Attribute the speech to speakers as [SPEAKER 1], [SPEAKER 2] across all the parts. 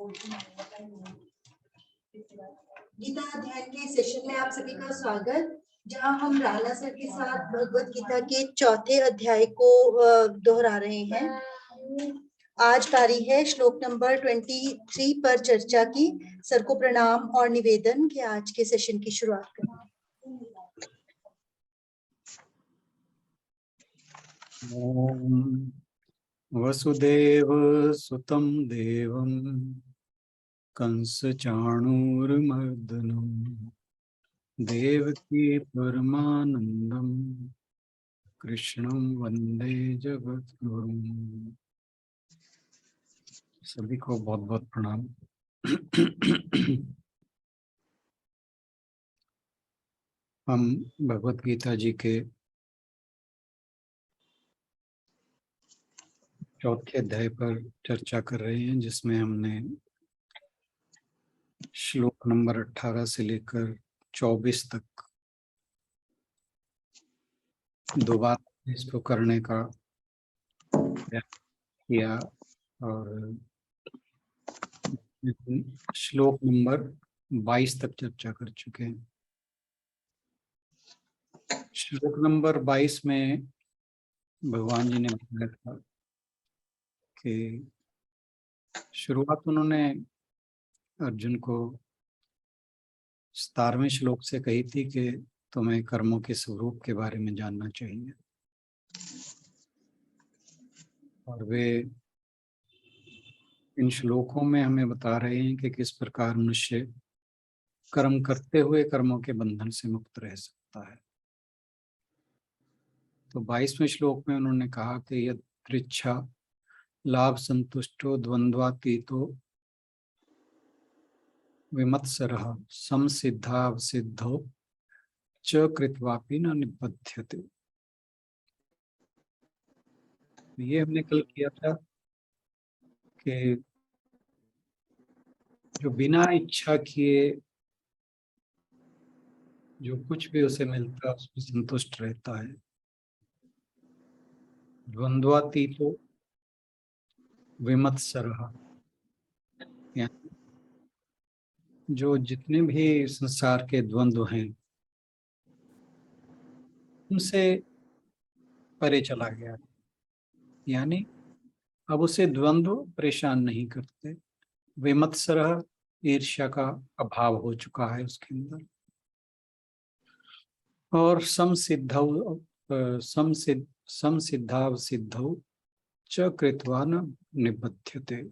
[SPEAKER 1] गीता अध्ययन के सेशन में आप सभी का स्वागत, जहां हम राणा सर के साथ भगवत गीता के चौथे अध्याय को दोहरा रहे हैं। आज पारी है श्लोक नंबर 23 पर चर्चा की। सर को प्रणाम और निवेदन कि आज के सेशन की शुरुआत करें।
[SPEAKER 2] ओम वसुदेव सुतं देवं कंस चाणूरमर्दनं देवकी परमानंदं कृष्णं वंदे जगद्गुरुं। सभी को बहुत बहुत प्रणाम। हम भगवत गीता जी के चौथे अध्याय पर चर्चा कर रहे हैं, जिसमें हमने श्लोक नंबर 18 से लेकर 24 तक दोबारा इसको करने का प्रयास किया और श्लोक नंबर 22 तक चर्चा कर चुके हैं। श्लोक नंबर 22 में भगवान जी ने बताया था कि शुरुआत उन्होंने अर्जुन को 17वें श्लोक से कही थी कि तुम्हें कर्मों के स्वरूप के बारे में जानना चाहिए, और वे इन श्लोकों में हमें बता रहे हैं कि किस प्रकार मनुष्य कर्म करते हुए कर्मों के बंधन से मुक्त रह सकता है। तो 22वें श्लोक में उन्होंने कहा कि यदृच्छा लाभ संतुष्टो द्वंद्वातीतो विमत्सरः समसिद्धावसिद्धौ च कृत्वापि न निबध्यते। ये हमने कल किया था कि जो बिना इच्छा किए जो कुछ भी उसे मिलता है उसमें संतुष्ट रहता है। द्वंद्वातीतो विमत्सरः, यानी जो जितने भी संसार के द्वंद्व हैं उनसे परे चला गया, यानी अब उसे द्वंद्व परेशान नहीं करते। विमत्सरः, ईर्ष्या का अभाव हो चुका है उसके अंदर। और समसिद्धावसिद्धौ च कृत्वा न निबध्यते।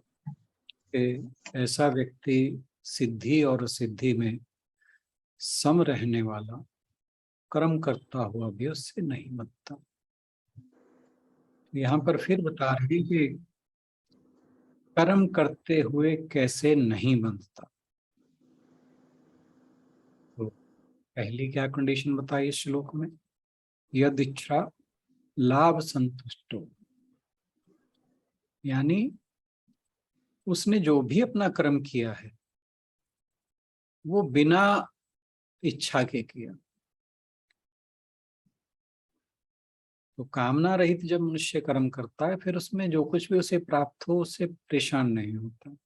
[SPEAKER 2] ऐसा व्यक्ति सिद्धि और सिद्धि में सम रहने वाला कर्म करता हुआ भी उससे नहीं बंधता। यहाँ पर फिर बता रहे कि कर्म करते हुए कैसे नहीं बंधता। तो पहली क्या कंडीशन बताई इस श्लोक में? यद इच्छा लाभ संतुष्टो, यानी उसने जो भी अपना कर्म किया है वो बिना इच्छा के किया। तो कामना रहित जब मनुष्य कर्म करता है फिर उसमें जो कुछ भी उसे प्राप्त हो उससे परेशान नहीं होता।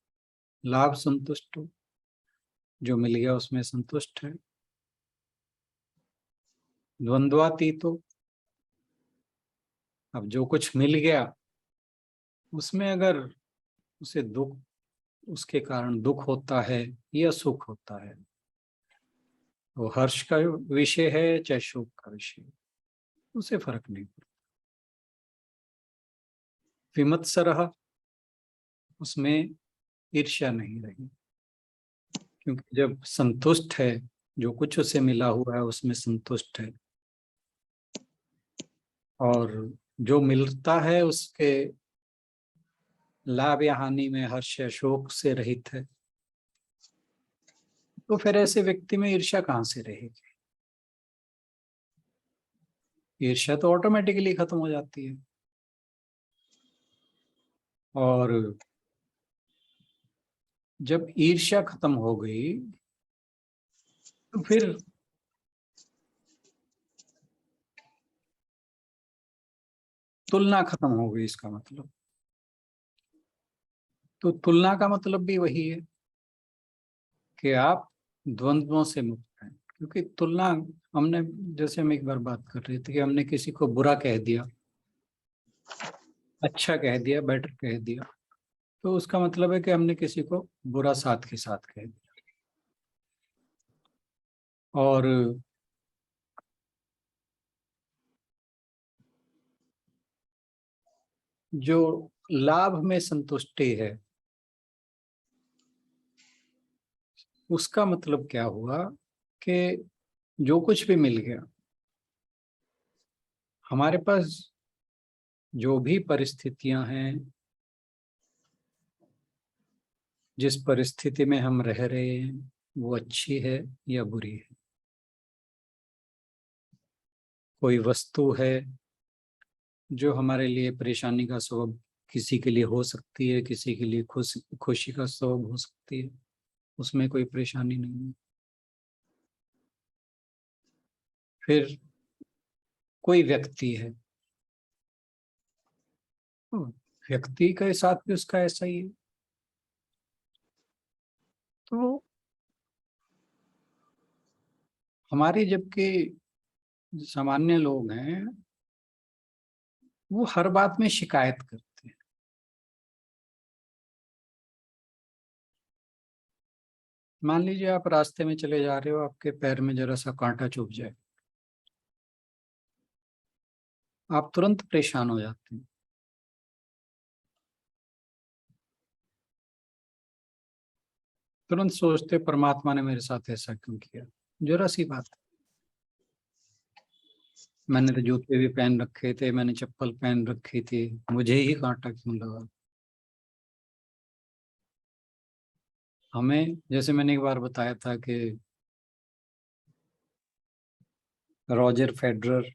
[SPEAKER 2] लाभ संतुष्ट हो, जो मिल गया उसमें संतुष्ट है। द्वंद्वातीत हो, अब जो कुछ मिल गया उसमें अगर उसे दुख, उसके कारण दुख होता है या सुख होता है, वो हर्ष का विषय है चाहे शोक का विषय, उसे फर्क नहीं पड़ता। विमत्सरः, उसमें ईर्ष्या नहीं रही, क्योंकि जब संतुष्ट है, जो कुछ उसे मिला हुआ है उसमें संतुष्ट है, और जो मिलता है उसके लाभ या हानि में हर्ष या शोक से रहित है, तो फिर ऐसे व्यक्ति में ईर्ष्या कहां से रहेगी? ईर्ष्या तो ऑटोमेटिकली खत्म हो जाती है। और जब ईर्ष्या खत्म हो गई तो फिर तुलना खत्म हो गई। इसका मतलब तो तुलना का मतलब भी वही है कि आप द्वंद्वों से मुक्त हैं, क्योंकि तुलना, हमने, जैसे हम एक बार बात कर रहे थे कि हमने किसी को बुरा कह दिया, अच्छा कह दिया, बेटर कह दिया, तो उसका मतलब है कि हमने किसी को बुरा साथ के साथ कह दिया। और जो लाभ में संतुष्टि है, उसका मतलब क्या हुआ कि जो कुछ भी मिल गया, हमारे पास जो भी परिस्थितियां हैं, जिस परिस्थिति में हम रह रहे हैं, वो अच्छी है या बुरी है। कोई वस्तु है जो हमारे लिए परेशानी का सबब किसी के लिए हो सकती है, किसी के लिए खुशी का सबब हो सकती है, उसमें कोई परेशानी नहीं है। फिर कोई व्यक्ति है, तो व्यक्ति के साथ भी उसका ऐसा ही है। तो हमारी, जबकि सामान्य लोग हैं, वो हर बात में शिकायत करते हैं। मान लीजिए आप रास्ते में चले जा रहे हो, आपके पैर में जरा सा कांटा चुभ जाए, आप तुरंत परेशान हो जाते हैं। तुरंत सोचते परमात्मा ने मेरे साथ ऐसा क्यों किया। जरा सी बात है, मैंने तो जूते भी पहन रखे थे, मैंने चप्पल पहन रखी थी, मुझे ही कांटा क्यों लगा। हमें, जैसे मैंने एक बार बताया था कि रॉजर फेडरर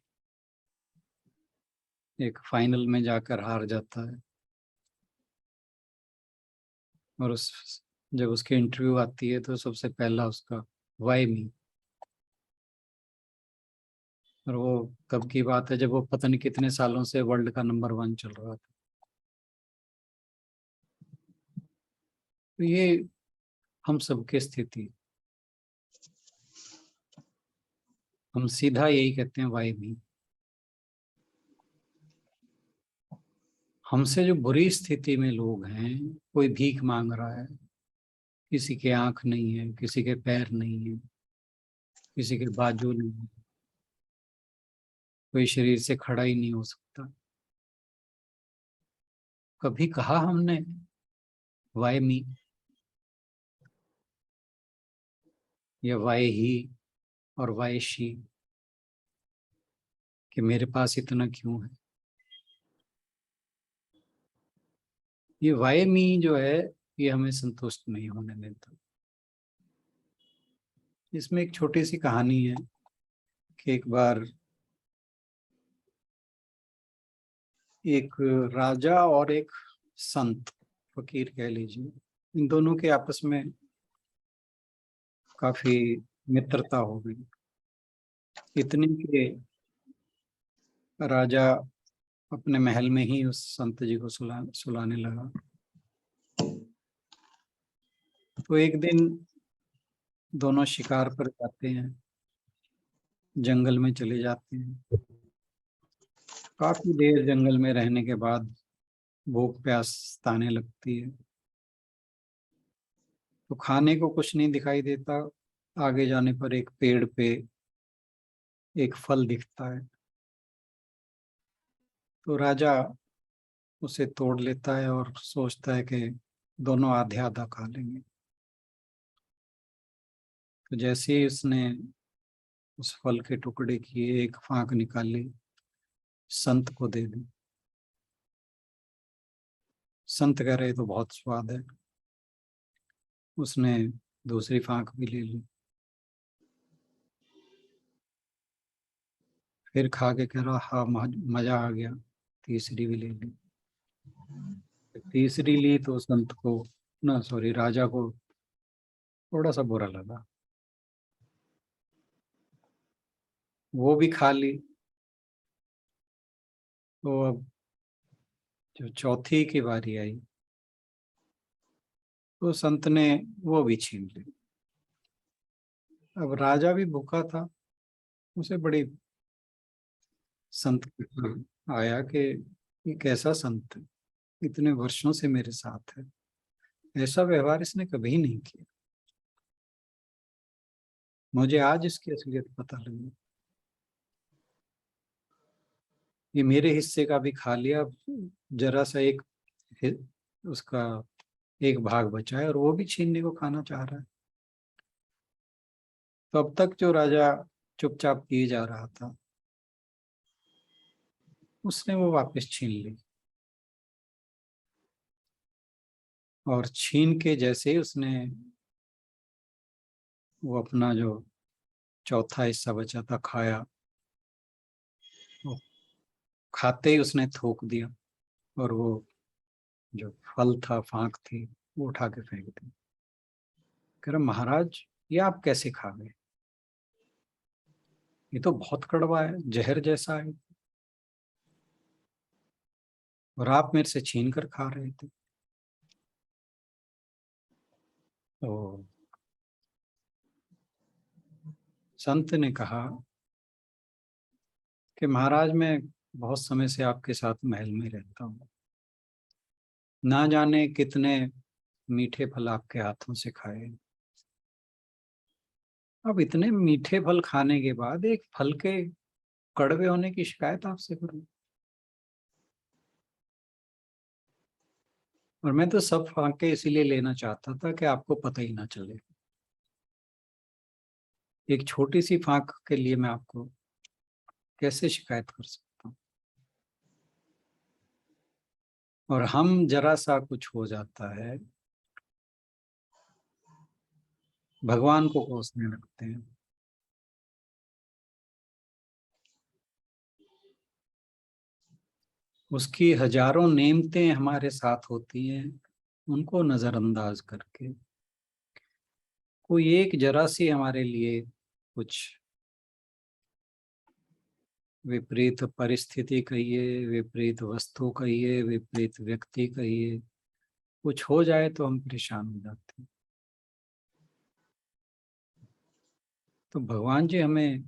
[SPEAKER 2] एक फाइनल में जाकर हार जाता है, और जब उसकी इंटरव्यू आती है तो सबसे पहला उसका वाई मी। और वो कब की बात है, जब वो पता नहीं कितने सालों से वर्ल्ड का नंबर 1 चल रहा था। तो ये हम सबकी स्थिति, हम सीधा यही कहते हैं वाई मी। हमसे जो बुरी स्थिति में लोग हैं, कोई भीख मांग रहा है, किसी के आंख नहीं है, किसी के पैर नहीं है, किसी के बाजू नहीं है, कोई शरीर से खड़ा ही नहीं हो सकता। कभी कहा हमने वाई मी या वाई ही और वाई शी, कि मेरे पास इतना क्यों है। ये वाई मी जो है, ये हमें संतुष्ट नहीं होने देता। इसमें एक छोटी सी कहानी है कि एक बार एक राजा और एक संत, फकीर कह लीजिए, इन दोनों के आपस में काफी मित्रता हो गई। इतनी कि राजा अपने महल में ही उस संत जी को सुलाने लगा। तो एक दिन दोनों शिकार पर जाते हैं, जंगल में चले जाते हैं। काफी देर जंगल में रहने के बाद भूख प्यास सताने लगती है, तो खाने को कुछ नहीं दिखाई देता। आगे जाने पर एक पेड़ पे एक फल दिखता है, तो राजा उसे तोड़ लेता है और सोचता है कि दोनों आधे आधा खा लेंगे। तो जैसे ही उसने उस फल के टुकड़े की एक फांक निकाली, संत को दे दी। संत कह रहे तो बहुत स्वाद है। उसने दूसरी फांक भी ले ली, फिर खा के कह रहा हाँ मजा आ गया, तीसरी भी ले ली। तीसरी ली तो संत को, ना सॉरी, राजा को थोड़ा सा बुरा लगा, वो भी खा ली। तो अब जो चौथी की बारी आई, तो संत ने वो भी छीन ली। अब राजा भी भूखा था, उसे बड़ी संत आया कि ये कैसा संत है, इतने वर्षों से मेरे साथ है, ऐसा व्यवहार इसने कभी नहीं किया, मुझे आज इसकी असलियत पता लगी। ये मेरे हिस्से का भी खा लिया, जरा सा एक उसका एक भाग बचा है और वो भी छीनने को खाना चाह रहा है। तो अब तक जो राजा चुपचाप किए जा रहा था, उसने वो वापस छीन ली। और छीन के जैसे ही उसने वो अपना जो चौथा हिस्सा बचा था खाया, वो खाते ही उसने थूक दिया और वो जो फल था, फांक थी, वो उठा के फेंक दी। कह रहा महाराज ये आप कैसे खा गए, ये तो बहुत कड़वा है, जहर जैसा है, और आप मेरे से छीन कर खा रहे थे। तो संत ने कहा कि महाराज मैं बहुत समय से आपके साथ महल में रहता हूँ, ना जाने कितने मीठे फल आपके हाथों से खाए, अब इतने मीठे फल खाने के बाद एक फल के कड़वे होने की शिकायत आपसे करूं? और मैं तो सब फांके इसीलिए लेना चाहता था कि आपको पता ही ना चले। एक छोटी सी फांक के लिए मैं आपको कैसे शिकायत कर सकता हूँ? और हम जरा सा कुछ हो जाता है, भगवान को कोसने लगते हैं। उसकी हजारों नेमतें हमारे साथ होती हैं, उनको नजरअंदाज करके कोई एक जरा सी हमारे लिए कुछ विपरीत परिस्थिति कहिए, विपरीत वस्तु कहिए, विपरीत व्यक्ति कहिए, कुछ हो जाए तो हम परेशान हो जाते हैं। तो भगवान जी हमें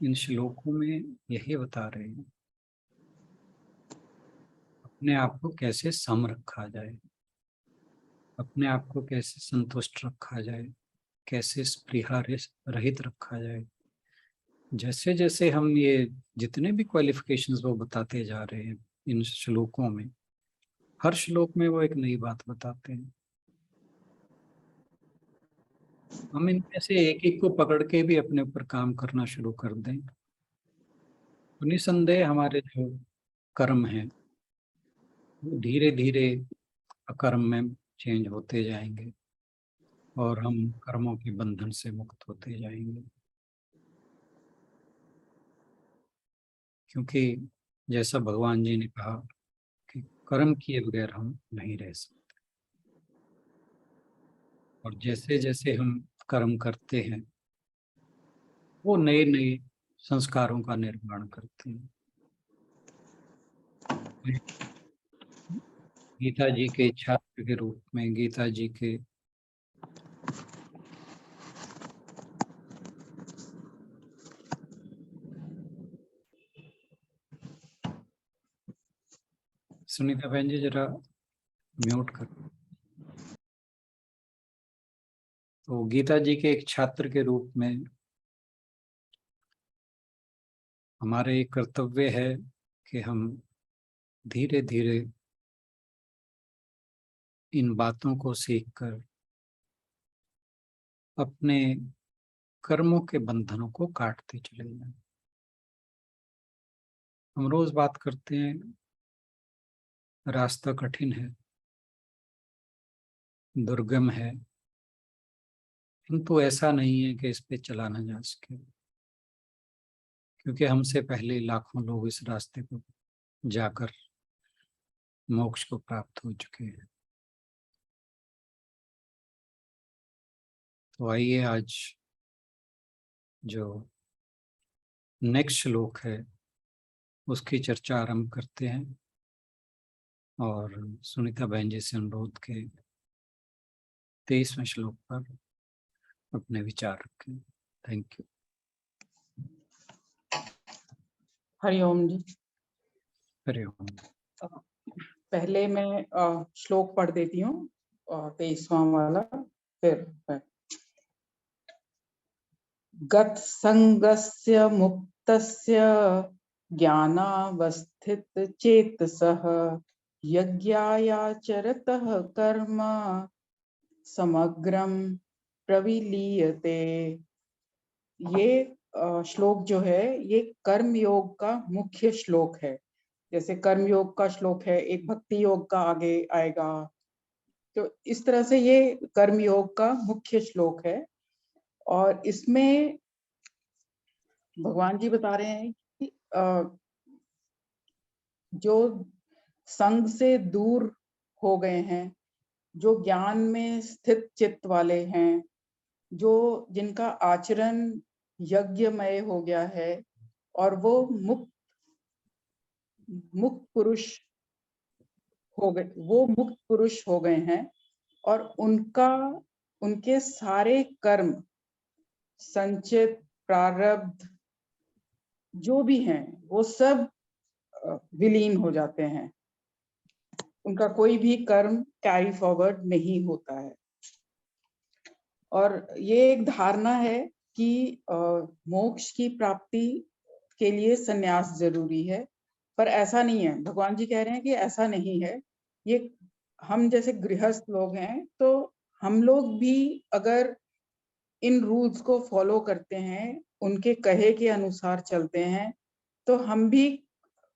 [SPEAKER 2] इन श्लोकों में यही बता रहे हैं, अपने आप को कैसे सम रखा जाए, अपने आप को कैसे संतुष्ट रखा जाए, कैसे स्पृहा रहित रखा जाए। जैसे जैसे हम ये जितने भी क्वालिफिकेशंस वो बताते जा रहे हैं इन श्लोकों में, हर श्लोक में वो एक नई बात बताते हैं। हम इनमें से एक एक को पकड़ के भी अपने ऊपर काम करना शुरू कर दें तो निसंदेह हमारे जो कर्म हैं वो धीरे धीरे अकर्म में चेंज होते जाएंगे और हम कर्मों के बंधन से मुक्त होते जाएंगे। क्योंकि जैसा भगवान जी ने कहा कि कर्म किए बगैर हम नहीं रह सकते, और जैसे जैसे हम कर्म करते हैं वो नए नए संस्कारों का निर्माण करते हैं। गीता जी के छात्र के रूप में, गीता जी के सुनीता बहन जी जरा म्यूट कर। तो गीता जी के एक छात्र के रूप में हमारे एक कर्तव्य है कि हम धीरे धीरे इन बातों को सीखकर अपने कर्मों के बंधनों को काटते चले जाएं। हम रोज बात करते हैं रास्ता कठिन है, दुर्गम है, किंतु ऐसा नहीं है कि इस पे चला ना जा सके, क्योंकि हमसे पहले लाखों लोग इस रास्ते को जाकर मोक्ष को प्राप्त हो चुके हैं। तो आइए आज जो नेक्स्ट श्लोक है उसकी चर्चा आरंभ करते हैं। और सुनीता बहन जी से अनुरोध के 23वें श्लोक पर अपने विचार रखें। Thank you.
[SPEAKER 3] हरिओम जी।
[SPEAKER 2] हरिओम।
[SPEAKER 3] पहले मैं श्लोक पढ़ देती हूँ 23वां वाला, फिर गत संगस्य मुक्तस्य ज्ञानावस्थित चेतसः यज्ञायाचरतः कर्म समग्रम प्रविलीयते। ये श्लोक जो है ये कर्म योग का मुख्य श्लोक है। जैसे कर्म योग का श्लोक है, एक भक्ति योग का आगे आएगा, तो इस तरह से ये कर्म योग का मुख्य श्लोक है। और इसमें भगवान जी बता रहे हैं कि जो संग से दूर हो गए हैं, जो ज्ञान में स्थित चित्त वाले हैं, जो जिनका आचरण यज्ञमय हो गया है और वो मुक्त पुरुष हो गए, वो मुक्त पुरुष हो गए हैं और उनके सारे कर्म संचित प्रारब्ध जो भी हैं वो सब विलीन हो जाते हैं। उनका कोई भी कर्म कैरी फॉरवर्ड नहीं होता है। और ये एक धारणा है कि मोक्ष की प्राप्ति के लिए संन्यास जरूरी है, पर ऐसा नहीं है। भगवान जी कह रहे हैं कि ऐसा नहीं है। ये हम जैसे गृहस्थ लोग हैं, तो हम लोग भी अगर इन रूल्स को फॉलो करते हैं, उनके कहे के अनुसार चलते हैं, तो हम भी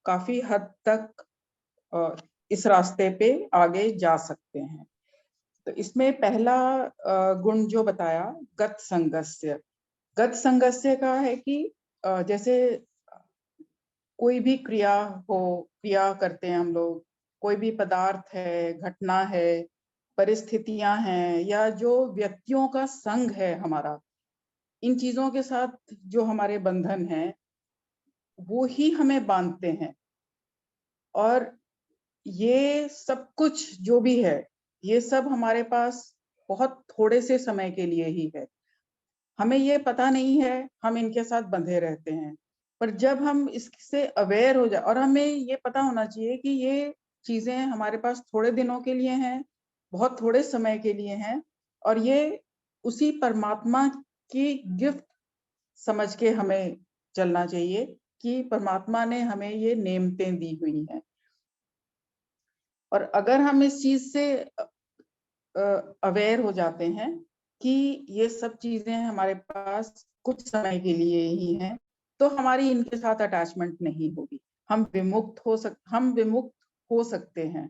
[SPEAKER 3] काफी हद तक इस रास्ते पे आगे जा सकते हैं। तो इसमें पहला गुण जो बताया गत संगस्य, गत संगस्य का है कि जैसे कोई भी क्रिया करते हैं हम लोग, कोई भी पदार्थ है, घटना है, परिस्थितियां हैं, या जो व्यक्तियों का संग है हमारा, इन चीजों के साथ जो हमारे बंधन हैं वो ही हमें बांधते हैं। और ये सब कुछ जो भी है, ये सब हमारे पास बहुत थोड़े से समय के लिए ही है। हमें ये पता नहीं है, हम इनके साथ बंधे रहते हैं। पर जब हम इससे अवेयर हो जाए, और हमें ये पता होना चाहिए कि ये चीजें हमारे पास थोड़े दिनों के लिए हैं, बहुत थोड़े समय के लिए हैं, और ये उसी परमात्मा की गिफ्ट समझ के हमें चलना चाहिए कि परमात्मा ने हमें ये नेमतें दी हुई हैं। और अगर हम इस चीज से अवेयर हो जाते हैं कि ये सब चीजें हमारे पास कुछ समय के लिए ही हैं, तो हमारी इनके साथ अटैचमेंट नहीं होगी। हम विमुक्त हो सकते हैं।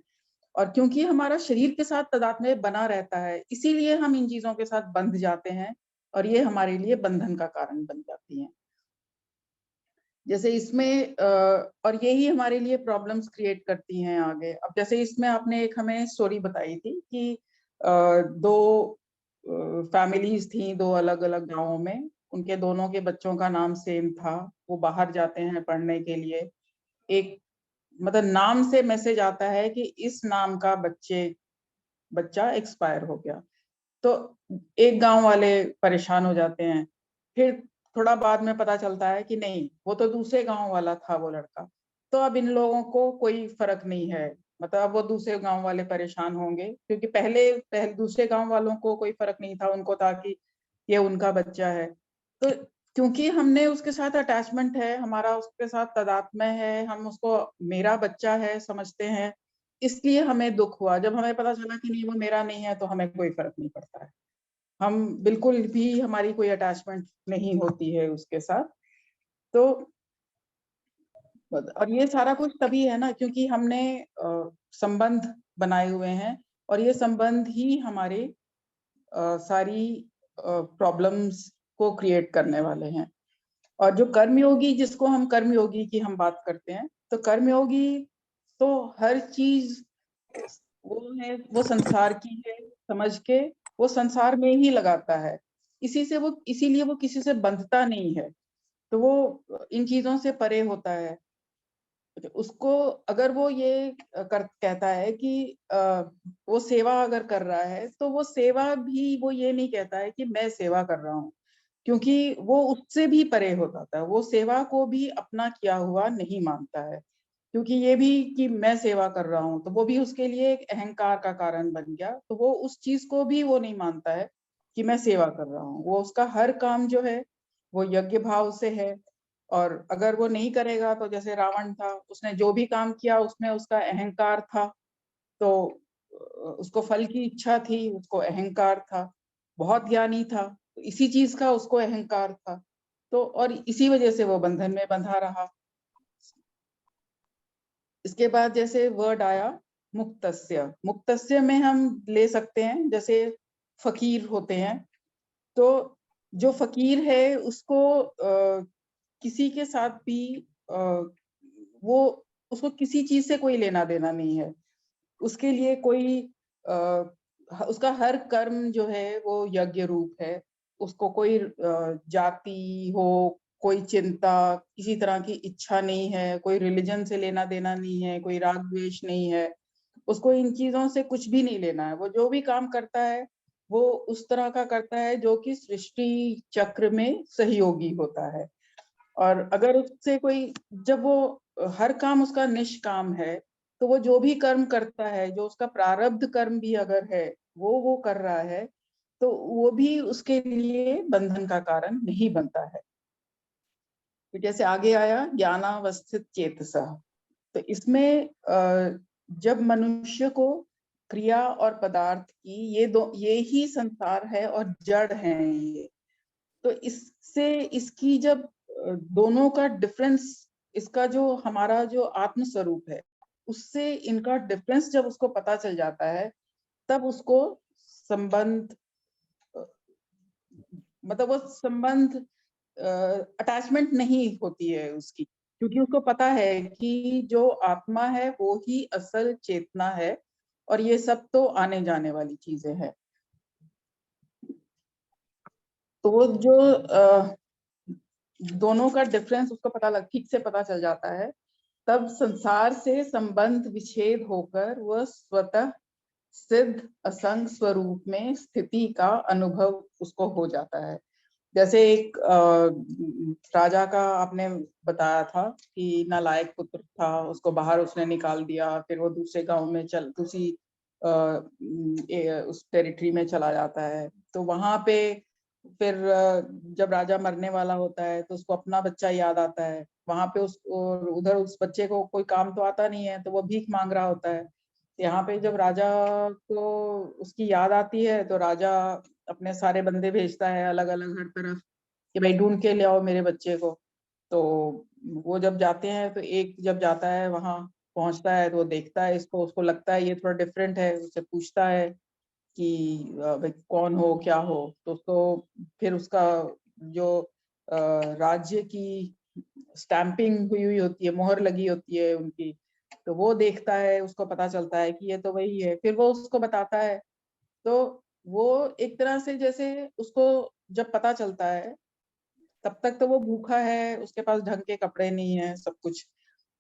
[SPEAKER 3] और क्योंकि हमारा शरीर के साथ तादात्म्य बना रहता है, इसीलिए हम इन चीजों के साथ बंध जाते हैं और ये हमारे लिए बंधन का कारण बन जाती हैं। जैसे इसमें और यही हमारे लिए प्रॉब्लम्स क्रिएट करती हैं आगे। अब जैसे इसमें आपने एक हमें स्टोरी बताई थी कि दो फैमिलीज थी, दो अलग अलग गांवों में, उनके दोनों के बच्चों का नाम सेम था। वो बाहर जाते हैं पढ़ने के लिए, एक मतलब नाम से मैसेज आता है कि इस नाम का बच्चा एक्सपायर हो गया। तो एक गांव वाले परेशान हो जाते हैं। फिर थोड़ा बाद में पता चलता है कि नहीं, वो तो दूसरे गांव वाला था वो लड़का। तो अब इन लोगों को कोई फर्क नहीं है, मतलब वो दूसरे गांव वाले परेशान होंगे, क्योंकि पहले दूसरे गांव वालों को कोई फर्क नहीं था, उनको था कि ये उनका बच्चा है। तो क्योंकि हमने उसके साथ अटैचमेंट है, हमारा उसके साथ तादात्म्य है, हम उसको मेरा बच्चा है समझते हैं, इसलिए हमें दुख हुआ। जब हमें पता चला कि नहीं वो मेरा नहीं है, तो हमें कोई फर्क नहीं पड़ता है। हम बिल्कुल भी, हमारी कोई अटैचमेंट नहीं होती है उसके साथ। तो और ये सारा कुछ तभी है ना, क्योंकि हमने संबंध बनाए हुए हैं, और ये संबंध ही हमारे सारी प्रॉब्लम्स को क्रिएट करने वाले हैं। और जो कर्मयोगी, जिसको हम कर्मयोगी की हम बात करते हैं, तो कर्मयोगी तो हर चीज वो संसार की है समझ के वो संसार में ही लगाता है। इसीलिए वो किसी से बंधता नहीं है, तो वो इन चीजों से परे होता है। उसको अगर वो ये कहता है कि वो सेवा अगर कर रहा है तो वो सेवा भी वो ये नहीं कहता है कि मैं सेवा कर रहा हूँ, क्योंकि वो उससे भी परे हो जाता है। वो सेवा को भी अपना किया हुआ नहीं मानता है, क्योंकि ये भी कि मैं सेवा कर रहा हूँ तो वो भी उसके लिए एक अहंकार का कारण बन गया। तो वो उस चीज को भी वो नहीं मानता है कि मैं सेवा कर रहा हूँ। वो उसका हर काम जो है वो यज्ञ भाव से है। और अगर वो नहीं करेगा तो जैसे रावण था, उसने जो भी काम किया उसमें उसका अहंकार था, तो उसको फल की इच्छा थी, उसको अहंकार था। बहुत ज्ञानी था, तो इसी चीज का उसको अहंकार था। तो और इसी वजह से वो बंधन में बंधा रहा। इसके बाद जैसे वर्ड आया मुक्तस्य। मुक्तस्य में हम ले सकते हैं जैसे फकीर होते हैं, तो जो फकीर है उसको किसी के साथ भी वो उसको किसी चीज से कोई लेना देना नहीं है। उसके लिए कोई उसका हर कर्म जो है वो यज्ञ रूप है। उसको कोई जाति हो, कोई चिंता, किसी तरह की इच्छा नहीं है, कोई रिलीजन से लेना देना नहीं है, कोई राग द्वेष नहीं है। उसको इन चीजों से कुछ भी नहीं लेना है। वो जो भी काम करता है वो उस तरह का करता है जो कि सृष्टि चक्र में सहयोगी होता है। और अगर उससे कोई, जब वो हर काम उसका निष्काम है, तो वो जो भी कर्म करता है, जो उसका प्रारब्ध कर्म भी अगर है वो कर रहा है, तो वो भी उसके लिए बंधन का कारण नहीं बनता है। तो जैसे आगे आया ज्ञानावस्थित चेतसा। तो इसमें जब मनुष्य को क्रिया और पदार्थ की ये ही संसार है और जड़ है ये, तो इससे इसकी जब दोनों का डिफरेंस, इसका जो हमारा जो आत्म स्वरूप है उससे इनका डिफरेंस जब उसको पता चल जाता है, तब उसको संबंध, मतलब वो संबंध अटैचमेंट नहीं होती है उसकी, क्योंकि उसको पता है कि जो आत्मा है वो ही असल चेतना है और ये सब तो आने जाने वाली चीजें हैं। तो वो जो दोनों का डिफरेंस उसको ठीक से पता चल जाता है, तब संसार से संबंध विच्छेद होकर वह स्वतः सिद्ध असंग स्वरूप में स्थिति का अनुभव उसको हो जाता है। जैसे एक राजा का आपने बताया था कि नालायक पुत्र था, उसको बाहर उसने निकाल दिया, फिर वो दूसरे गांव में दूसरी उस टेरिटरी में चला जाता है। तो वहां पे फिर जब राजा मरने वाला होता है तो उसको अपना बच्चा याद आता है। वहां पे उधर उस बच्चे को कोई काम तो आता नहीं है, तो वो भीख मांग रहा होता है। यहाँ पे जब राजा को उसकी याद आती है तो राजा अपने सारे बंदे भेजता है अलग अलग हर तरफ कि भाई ढूंढ के ले आओ मेरे बच्चे को। तो वो जब जाते हैं तो एक जब जाता है वहां पहुंचता है तो वो देखता है इसको, उसको लगता है ये थोड़ा डिफरेंट है, उससे पूछता है कि भाई कौन हो क्या हो। तो उसको फिर उसका जो राज्य की स्टैंपिंग हुई हुई होती है, मोहर लगी होती है उनकी, तो वो देखता है, उसको पता चलता है कि ये तो वही है। फिर वो उसको बताता है। तो वो एक तरह से जैसे उसको जब पता चलता है तब तक तो वो भूखा है, उसके पास ढंग के कपड़े नहीं है, सब कुछ।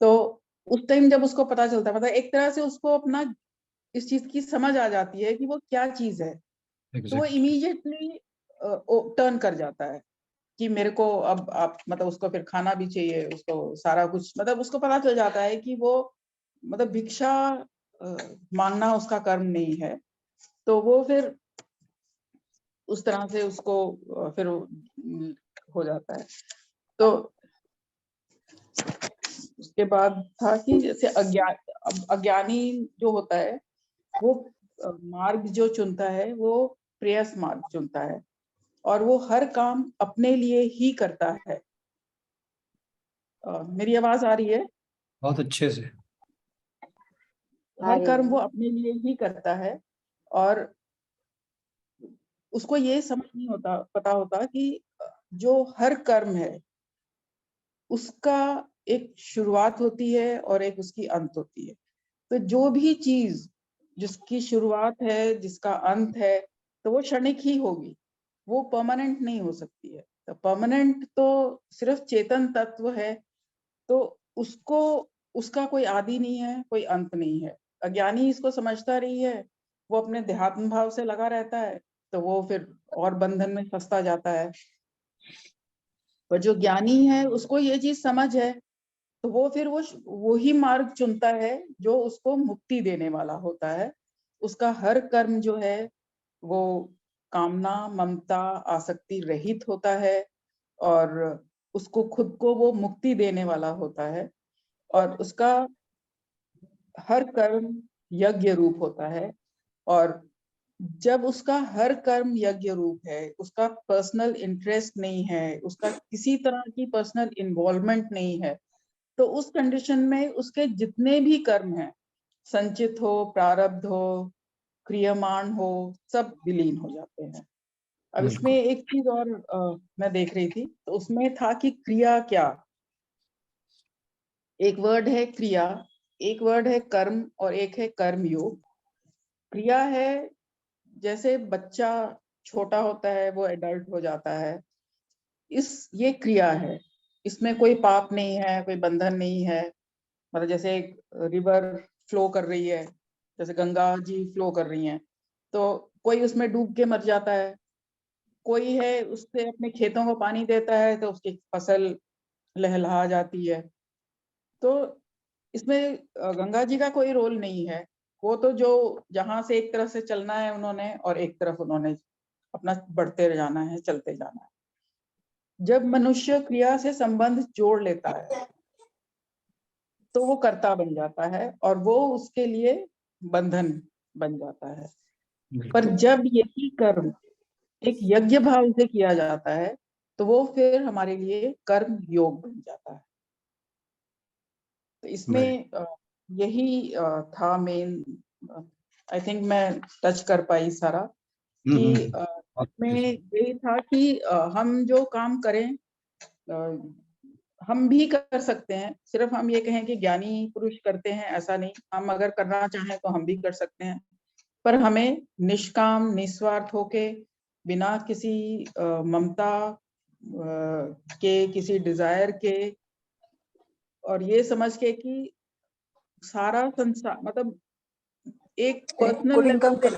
[SPEAKER 3] तो उस टाइम जब उसको पता चलता है, मतलब एक तरह से उसको अपना इस चीज की समझ आ जाती है कि वो क्या चीज है, तो वो
[SPEAKER 2] एग्जैक्टली।
[SPEAKER 3] इमीडिएटली टर्न कर जाता है कि मेरे को अब आप, मतलब उसको फिर खाना भी चाहिए, उसको सारा कुछ, मतलब उसको पता चल जाता है कि वो, मतलब भिक्षा मांगना उसका कर्म नहीं है। तो वो फिर उस तरह से उसको फिर हो जाता है। तो उसके बाद था कि जैसे अज्ञानी जो होता है वो मार्ग जो चुनता है वो प्रेयस मार्ग चुनता है और वो हर काम अपने लिए ही करता है। मेरी आवाज आ रही है?
[SPEAKER 2] बहुत अच्छे से।
[SPEAKER 3] हर कर्म वो अपने लिए ही करता है और उसको ये समझ नहीं होता, पता होता कि जो हर कर्म है उसका एक शुरुआत होती है और एक उसकी अंत होती है। तो जो भी चीज जिसकी शुरुआत है, जिसका अंत है, तो वो क्षणिक ही होगी, वो परमानेंट नहीं हो सकती है। तो परमानेंट तो सिर्फ चेतन तत्व है। तो उसको उसका कोई आदि नहीं है, कोई अंत नहीं है। अज्ञानी इसको समझता नहीं है, वो अपने देहात्म भाव से लगा रहता है, तो वो फिर और बंधन में फंसता जाता है। पर जो ज्ञानी है उसको ये चीज समझ है, तो वो फिर वो ही मार्ग चुनता है जो उसको मुक्ति देने वाला होता है। उसका हर कर्म जो है वो कामना, ममता, आसक्ति रहित होता है, और उसको खुद को वो मुक्ति देने वाला होता है। और उसका हर कर्म यज्ञ रूप होता है, और जब उसका हर कर्म यज्ञ रूप है, उसका पर्सनल इंटरेस्ट नहीं है, उसका किसी तरह की पर्सनल इन्वॉल्वमेंट नहीं है, तो उस कंडीशन में उसके जितने भी कर्म हैं, संचित हो, प्रारब्ध हो, क्रियमाण हो, सब विलीन हो जाते हैं। अब इसमें
[SPEAKER 2] बिल्कुल।
[SPEAKER 3] एक चीज और मैं देख रही थी, तो उसमें था कि क्रिया क्या। एक वर्ड है क्रिया, एक वर्ड है कर्म, और एक है कर्म योग। क्रिया है जैसे बच्चा छोटा होता है, वो एडल्ट हो जाता है, ये क्रिया है। इसमें कोई पाप नहीं है, कोई बंधन नहीं है। मतलब जैसे एक रिवर फ्लो कर रही है, जैसे गंगा जी फ्लो कर रही हैं, तो कोई उसमें डूब के मर जाता है, कोई है उससे अपने खेतों को पानी देता है तो उसकी फसल लहलहा जाती है। तो इसमें गंगा जी का कोई रोल नहीं है। वो तो जो जहां से एक तरफ से चलना है उन्होंने, और एक तरफ उन्होंने अपना बढ़ते जाना है, चलते जाना है। जब मनुष्य क्रिया से संबंध जोड़ लेता है तो वो कर्ता बन जाता है, और वो उसके लिए बंधन बन जाता है। पर
[SPEAKER 2] बिल्कुल।
[SPEAKER 3] जब यही कर्म एक यज्ञ भाव से किया जाता है, तो वो फिर हमारे लिए कर्म योग बन जाता है। तो
[SPEAKER 2] वेरी।
[SPEAKER 3] इसमें यही था मेन। आई थिंक मैं टच कर पाई सारा, कि
[SPEAKER 2] बहुत
[SPEAKER 3] इसमें
[SPEAKER 2] अच्छे से।
[SPEAKER 3] यही था कि हम जो काम करें हम भी कर सकते हैं। सिर्फ हम ये कहें कि ज्ञानी पुरुष करते हैं, ऐसा नहीं। हम अगर करना चाहें तो हम भी कर सकते हैं, पर हमें निष्काम निस्वार्थ होके, बिना किसी ममता के, किसी डिजायर के, और ये समझ के कि सारा संसार, मतलब एक पर्सनल लेवल पे,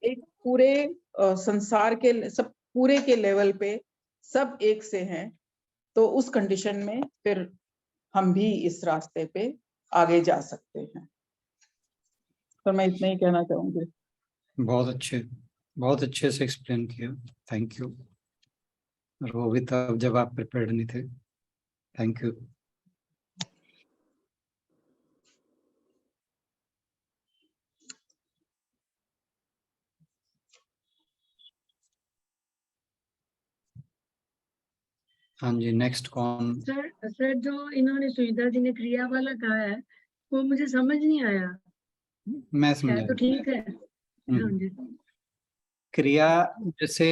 [SPEAKER 3] एक पूरे संसार के, सब पूरे के लेवल पे सब एक से हैं, तो उस कंडीशन में फिर हम भी इस रास्ते पे आगे जा सकते हैं। तो मैं इतना ही कहना चाहूंगी।
[SPEAKER 2] बहुत अच्छे से एक्सप्लेन किया। Thank you. और वो भी तब जब आप प्रिपेयर्ड नहीं थे। Thank you. हाँ जी, नेक्स्ट कौन?
[SPEAKER 4] सर जो इन्होंने सुनीता जी ने क्रिया वाला कहा है वो मुझे समझ नहीं आया।
[SPEAKER 2] मैं
[SPEAKER 4] है
[SPEAKER 2] समझा।
[SPEAKER 4] तो ठीक है। हाँ जी।
[SPEAKER 2] क्रिया जैसे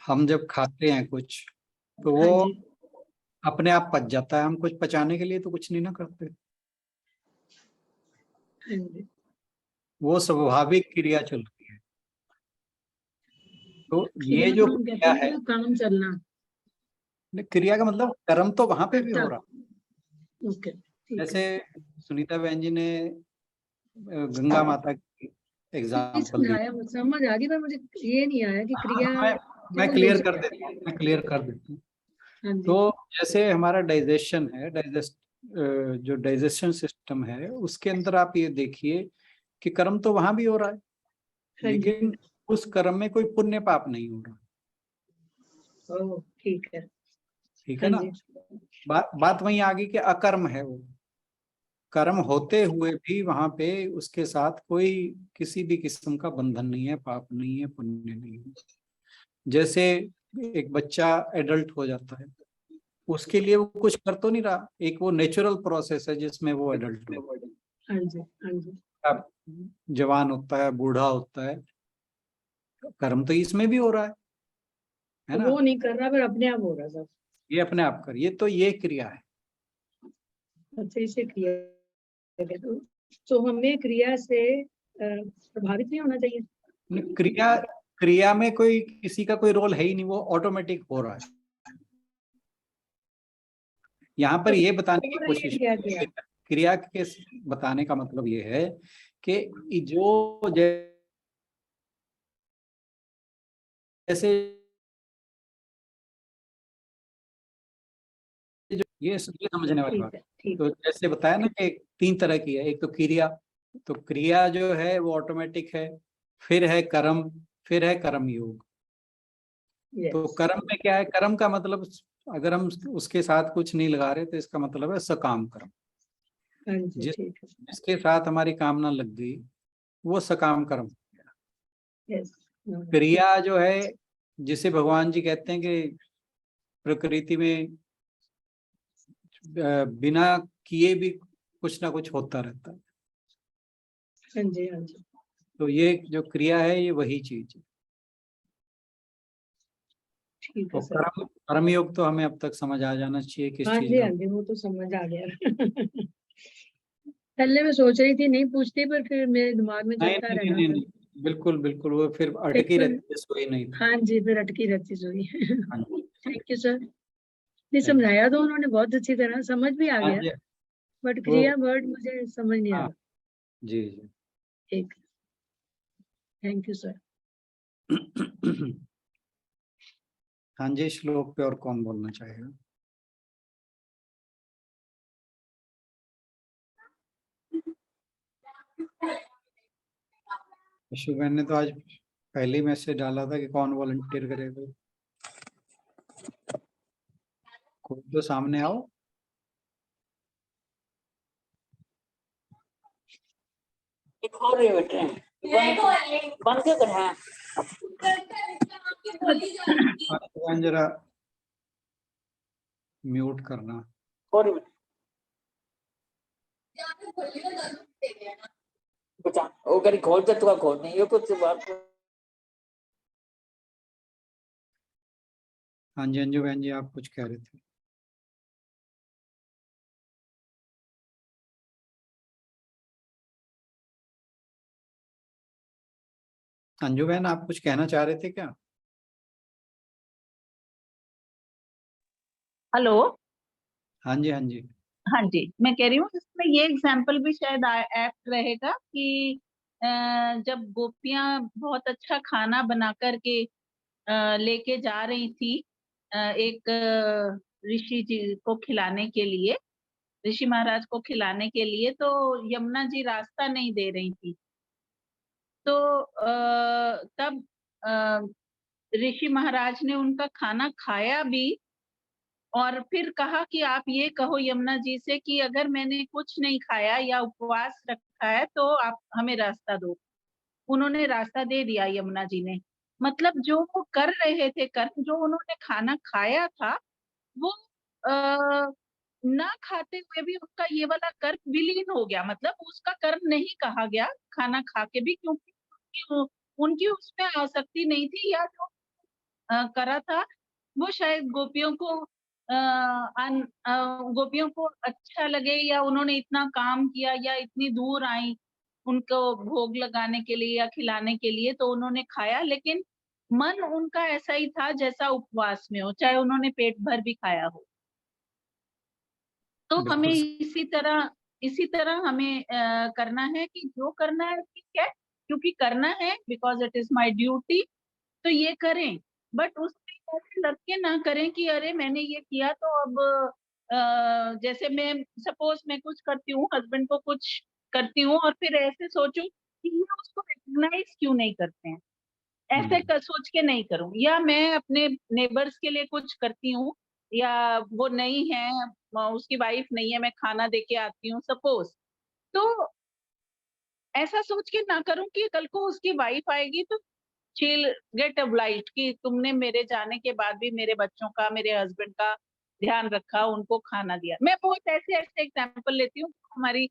[SPEAKER 2] हम जब खाते हैं कुछ, तो
[SPEAKER 4] हाँ
[SPEAKER 2] वो
[SPEAKER 4] जी।
[SPEAKER 2] अपने आप पच जाता है। हम कुछ पचाने के लिए तो कुछ नहीं ना करते।
[SPEAKER 4] हाँ जी।
[SPEAKER 2] वो स्वाभाविक क्रिया चल रही है। तो ये
[SPEAKER 4] क्रिया
[SPEAKER 2] जो
[SPEAKER 4] को हम कहते
[SPEAKER 2] क्रिया
[SPEAKER 4] हैं
[SPEAKER 2] है,
[SPEAKER 4] मतलब काम चलना।
[SPEAKER 2] क्रिया का मतलब कर्म तो वहां पे भी
[SPEAKER 4] करता।
[SPEAKER 2] हो रहा।
[SPEAKER 4] ओके ठीक है।
[SPEAKER 2] जैसे सुनीता बहन जी ने गंगा माता की
[SPEAKER 4] नहीं
[SPEAKER 2] एग्जाम्पल दी।
[SPEAKER 4] समझाया, समझ आ गई, पर मुझे ये नहीं आया कि क्रिया
[SPEAKER 2] हाँ, मैं
[SPEAKER 4] कौन ले
[SPEAKER 2] क्लियर कर
[SPEAKER 4] सकता
[SPEAKER 2] देता
[SPEAKER 4] है।
[SPEAKER 2] हूँ, मैं क्लियर कर देता हूँ।
[SPEAKER 4] हाँ जी।
[SPEAKER 2] तो जैसे हमारा डाइजेशन है, जो डाइजेशन सिस्टम है, उसके अंदर आप ये देखिए कि कर्म तो वहां भी हो रहा है,
[SPEAKER 4] हाँ जी।
[SPEAKER 2] लेकिन उस कर्म में कोई पुण्य पाप नहीं हो रहा।
[SPEAKER 4] ओ ठीक है।
[SPEAKER 2] ठीक है
[SPEAKER 4] हाँ
[SPEAKER 2] ना?
[SPEAKER 4] जी।
[SPEAKER 2] बात वहीं आ गई कि अकर्म है वो। कर्म होते हुए भी वहां पे उसके साथ कोई किसी भी किस्म का बंधन नहीं है, पाप नहीं है, पुण्य नहीं है। जैसे एक बच्चा एडल्ट हो जाता है, उसके लिए वो कुछ कर तो नहीं रहा, एक वो नेचुरल प्रोसेस है जिसमें वो एडल्ट हो,
[SPEAKER 4] हाँ जी। हाँ जी।
[SPEAKER 2] अब जवान होता है, बूढ़ा होता है। कर्म तो इसमें भी हो रहा है
[SPEAKER 4] तो
[SPEAKER 2] ना?
[SPEAKER 4] वो नहीं कर रहा, पर अपने आप हो रहा सब।
[SPEAKER 2] ये अपने आप कर, ये तो ये क्रिया है।
[SPEAKER 4] अच्छा इसे क्रिया कहते हैं। तो हमें क्रिया से प्रभावित नहीं होना चाहिए।
[SPEAKER 2] क्रिया क्रिया में कोई किसी का कोई रोल है ही नहीं, वो ऑटोमेटिक हो रहा है। यहाँ पर ये बताने की
[SPEAKER 4] और
[SPEAKER 2] कोशिश
[SPEAKER 4] क्या किया?
[SPEAKER 2] क्रिया के बताने का मतलब ये है कि जो जैसे ये समझने वाली बात।
[SPEAKER 4] ठीक है, ठीक
[SPEAKER 2] तो जैसे बताया ना कि 3 तरह की है, एक तो क्रिया, तो क्रिया जो है वो ऑटोमेटिक है, फिर है कर्म, फिर है कर्म योग।
[SPEAKER 4] है।
[SPEAKER 2] तो
[SPEAKER 4] यस,
[SPEAKER 2] कर्म में क्या है, कर्म का मतलब अगर हम उसके साथ कुछ नहीं लगा रहे तो इसका मतलब है सकाम कर्म।
[SPEAKER 4] हाँ जी,
[SPEAKER 2] जिस
[SPEAKER 4] ठीक है।
[SPEAKER 2] जिसके साथ हमारी कामना लग गई वो सकाम कर्म।
[SPEAKER 4] यस,
[SPEAKER 2] क्रिया जो है, जिसे भगवान जी कहते हैं कि प्रकृति में बिना किए भी कुछ ना कुछ होता रहता है,
[SPEAKER 4] हाँ जी, हाँ जी,
[SPEAKER 2] तो ये जो क्रिया है ये वही चीज है।
[SPEAKER 4] ठीक
[SPEAKER 2] तो
[SPEAKER 4] है सर।
[SPEAKER 2] कर्मयोग तो हमें अब तक समझ आ जाना चाहिए किस
[SPEAKER 4] हाँ
[SPEAKER 2] चीज
[SPEAKER 4] जी,
[SPEAKER 2] का।
[SPEAKER 4] हाँ जी, वो तो समझ आ गया। पहले मैं सोच रही थी नहीं पूछती, पर फिर मेरे दिमाग में
[SPEAKER 2] नहीं
[SPEAKER 4] चलता
[SPEAKER 2] नहीं नहीं
[SPEAKER 4] रहा
[SPEAKER 2] नहीं
[SPEAKER 4] फिर।
[SPEAKER 2] नहीं, बिल्कुल बिल्कुल, वो फिर
[SPEAKER 4] एक
[SPEAKER 2] अटकी
[SPEAKER 4] बार,
[SPEAKER 2] रहती है, सोई नहीं थी।
[SPEAKER 4] हाँ जी, फिर अटकी रहती सोई।
[SPEAKER 2] हाँ जी,
[SPEAKER 4] थैंक यू सर। नहीं,
[SPEAKER 2] थैंक यू।
[SPEAKER 4] समझाया तो उन्होंने बहुत अच्छी तरह, समझ भी आ
[SPEAKER 2] हाँ
[SPEAKER 4] गया,
[SPEAKER 2] जी,
[SPEAKER 4] बट
[SPEAKER 2] वो
[SPEAKER 4] क्रिया वर्ड मुझे समझ नहीं आ
[SPEAKER 2] हाँ
[SPEAKER 4] रहा।
[SPEAKER 2] जी जी।
[SPEAKER 4] ठीक, थैंक यू सर।
[SPEAKER 2] हाँ जी, श्लोक पे और कौन बोलना चाहेगा? यशु बहन ने तो आज पहले ही मैसेज डाला था कि कौन वॉलंटियर करेगा। कोई तो सामने आओ।
[SPEAKER 5] खोल रही बेटे, बंद क्यों कर रहा है?
[SPEAKER 2] बहन जरा म्यूट करना।
[SPEAKER 5] खोल रही बचा, वो करी खोल दे, तू खोल नहीं, ये कुछ बात।
[SPEAKER 2] हाँ जी अंजू बहन जी, आप कुछ कह रहे थे। अंजू बहन आप कुछ कहना चाह रहे थे क्या?
[SPEAKER 6] हेलो।
[SPEAKER 2] हाँ जी हाँ जी।
[SPEAKER 6] हाँ जी, मैं कह रही हूँ इसमें ये एग्जाम्पल भी शायद ऐप्ट रहेगा कि जब गोपियां बहुत अच्छा खाना बना करके लेके जा रही थी एक ऋषि जी को खिलाने के लिए, ऋषि महाराज को खिलाने के लिए, तो यमुना जी रास्ता नहीं दे रही थी। तो तब ऋषि महाराज ने उनका खाना खाया भी और फिर कहा कि आप ये कहो यमुना जी से कि अगर मैंने कुछ नहीं खाया या उपवास रखा है तो आप हमें रास्ता दो। उन्होंने रास्ता दे दिया यमुना जी ने। मतलब जो वो कर रहे थे कर्म, जो उन्होंने खाना खाया था, वो ना खाते हुए भी उनका ये वाला कर्म विलीन हो गया। मतलब उसका कर्म नहीं कहा गया खाना खा के भी, क्योंकि उनकी उसमें आसक्ति नहीं थी, या जो करा था वो शायद गोपियों को गोपियों को अच्छा लगे, या उन्होंने इतना काम किया या इतनी दूर आई उनको भोग लगाने के लिए या खिलाने के लिए, तो उन्होंने खाया। लेकिन मन उनका ऐसा ही था जैसा उपवास में हो, चाहे उन्होंने पेट भर भी खाया हो। तो हमें
[SPEAKER 2] बिल्कुल
[SPEAKER 6] इसी तरह हमें करना है कि जो करना है ठीक है, क्योंकि करना है because it is my duty, तो ये करें। बट उसमें ऐसे लग के ना करें कि अरे मैंने ये किया तो अब जैसे मैं सपोज मैं कुछ करती हूँ, हस्बैंड को कुछ करती हूँ, और फिर ऐसे सोचूं कि ये उसको रिकॉग्नाइज क्यों नहीं करते हैं, ऐसे सोच के नहीं करूं। या मैं अपने नेबर्स के लिए कुछ करती हूँ, या वो नहीं है, उसकी वाइफ नहीं है, मैं खाना दे के आती हूँ सपोज, तो ऐसा सोच के ना करूं कि कल को उसकी वाइफ आएगी तो शील गेट obliged कि तुमने मेरे जाने के बाद भी मेरे बच्चों का, मेरे हस्बैंड का ध्यान रखा, उनको खाना दिया। मैं बहुत ऐसे ऐसे एग्जाम्पल लेती हूँ, हमारी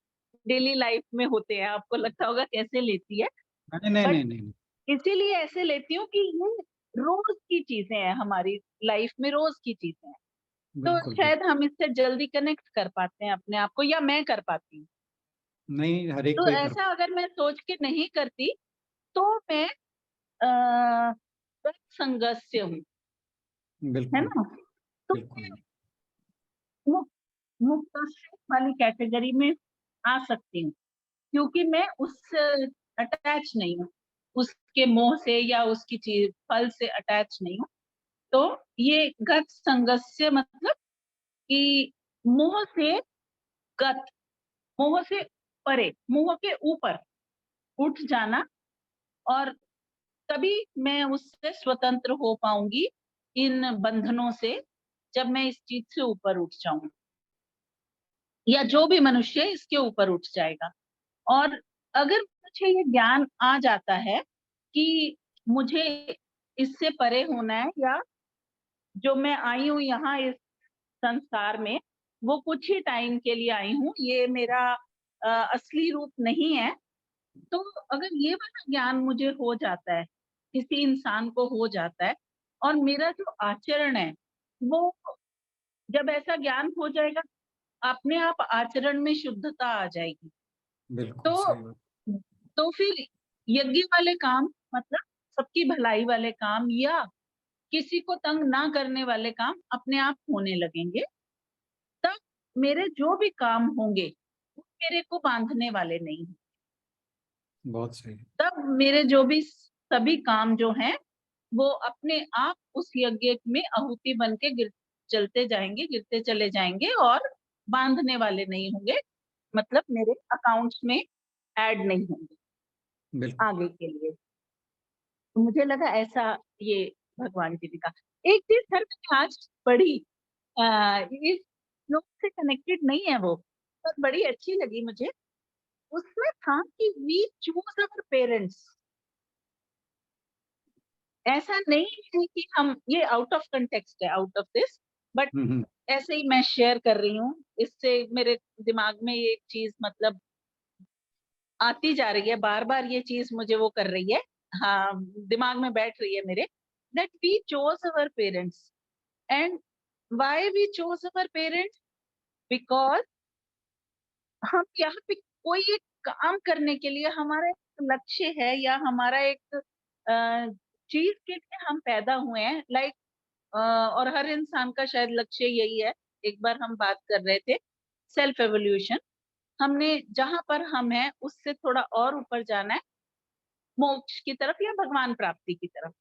[SPEAKER 6] डेली लाइफ में होते हैं, आपको लगता होगा कैसे लेती है,
[SPEAKER 2] नहीं नहीं
[SPEAKER 6] बट
[SPEAKER 2] नहीं नहीं,
[SPEAKER 6] इसीलिए ऐसे लेती हूँ कि ये रोज की चीजें हैं, हमारी लाइफ में रोज की चीजें हैं। तो
[SPEAKER 2] बिल्कुल बिल्कुल।
[SPEAKER 6] शायद हम इससे जल्दी कनेक्ट कर पाते हैं अपने आप को, या मैं कर पाती हूँ।
[SPEAKER 2] नहीं, हर एक
[SPEAKER 6] तो
[SPEAKER 2] कोई कर।
[SPEAKER 6] ऐसा अगर मैं सोच के नहीं करती तो मैं अः संगस्य हूँ, है
[SPEAKER 2] बिल्कुल
[SPEAKER 6] ना। तो
[SPEAKER 2] बिल्कुल।
[SPEAKER 6] वो मुक्त वाली कैटेगरी में आ सकती हूँ, क्योंकि मैं उससे अटैच नहीं हूँ, उसके मोह से या उसकी चीज फल से अटैच नहीं हूँ। तो ये गत संगस्य मतलब कि मोह से गत, मोह से परे, मोह के ऊपर उठ जाना, और तभी मैं उससे स्वतंत्र हो पाऊंगी इन बंधनों से, जब मैं इस चीज से ऊपर उठ जाऊंगी, या जो भी मनुष्य है इसके ऊपर उठ जाएगा। और अगर मुझे ये ज्ञान आ जाता है कि मुझे इससे परे होना है, या जो मैं आई हूँ यहाँ इस संसार में वो कुछ ही टाइम के लिए आई हूँ, ये मेरा असली रूप नहीं है, तो अगर ये वाला ज्ञान मुझे हो जाता है, किसी इंसान को हो जाता है, और मेरा जो आचरण है वो, जब ऐसा ज्ञान हो जाएगा अपने आप आचरण में शुद्धता आ जाएगी।
[SPEAKER 2] बिल्कुल
[SPEAKER 6] तो
[SPEAKER 2] सही बात।
[SPEAKER 6] तो फिर यज्ञ वाले काम मतलब सबकी भलाई वाले काम या किसी को तंग ना करने वाले काम अपने आप होने लगेंगे। तब मेरे जो भी काम होंगे वो मेरे को बांधने वाले नहीं हैं।
[SPEAKER 2] बहुत सही।
[SPEAKER 6] तब मेरे जो भी सभी काम जो हैं वो अपने आप उस यज्ञ में आहुति बन के चलते जाएंगे, गिरते चले जाएंगे, और बांधने वाले नहीं होंगे, मतलब मेरे अकाउंट्स में ऐड नहीं होंगे
[SPEAKER 2] बिल्कुल।
[SPEAKER 6] आगे के लिए। तो मुझे लगा ऐसा ये भगवान जी ने कहा। एक चीज सर मैंने आज पढ़ी, इस श्लोक से कनेक्टेड नहीं है वो, पर बड़ी अच्छी लगी मुझे। उसमें था कि वी चूज अवर पेरेंट्स। ऐसा नहीं है कि हम, ये आउट ऑफ कंटेक्स्ट है, आउट ऑफ दिस, बट
[SPEAKER 2] हम्म।
[SPEAKER 6] ऐसे ही मैं शेयर कर रही हूँ। इससे मेरे दिमाग में ये एक चीज मतलब आती जा रही है, बार बार ये चीज मुझे वो कर रही है, हाँ दिमाग में बैठ रही है मेरे, that we chose our parents. And why we chose our parents? Because हम यहाँ पे कोई एक काम करने के लिए हमारा एक लक्ष्य है, या हमारा एक चीज के लिए हम पैदा हुए हैं, लाइक और हर इंसान का शायद लक्ष्य यही है। एक बार हम बात कर रहे थे सेल्फ एवोल्यूशन, हमने जहां पर हम हैं उससे थोड़ा और ऊपर जाना है, मोक्ष की तरफ या भगवान प्राप्ति की तरफ।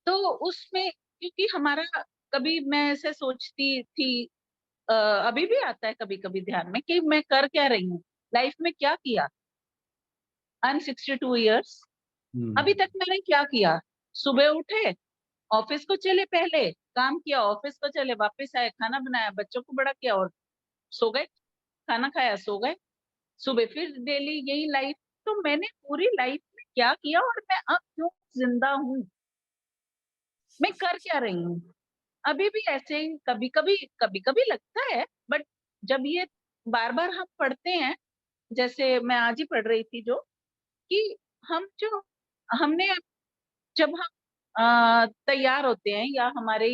[SPEAKER 6] तो उसमें क्योंकि हमारा, कभी मैं ऐसे सोचती थी, अभी भी आता है कभी कभी ध्यान में कि मैं कर क्या रही हूँ, लाइफ में क्या किया। आई एम 62 ईयर्स, अभी तक मैंने क्या किया? सुबह उठे, ऑफिस को चले, पहले काम किया, ऑफिस को चले, वापस आए, खाना बनाया, बच्चों को बड़ा किया और सो गए, खाना खाया, सो गए, सुबह फिर डेली यही लाइफ। तो मैंने पूरी लाइफ में क्या किया और मैं अब क्यों जिंदा हूँ, मैं कर क्या रही हूँ? अभी भी ऐसे ही कभी कभी लगता है, बट जब ये बार बार हम पढ़ते हैं, जैसे मैं आज ही पढ़ रही थी जो, कि हम जो हमने जब हम तैयार होते हैं या हमारे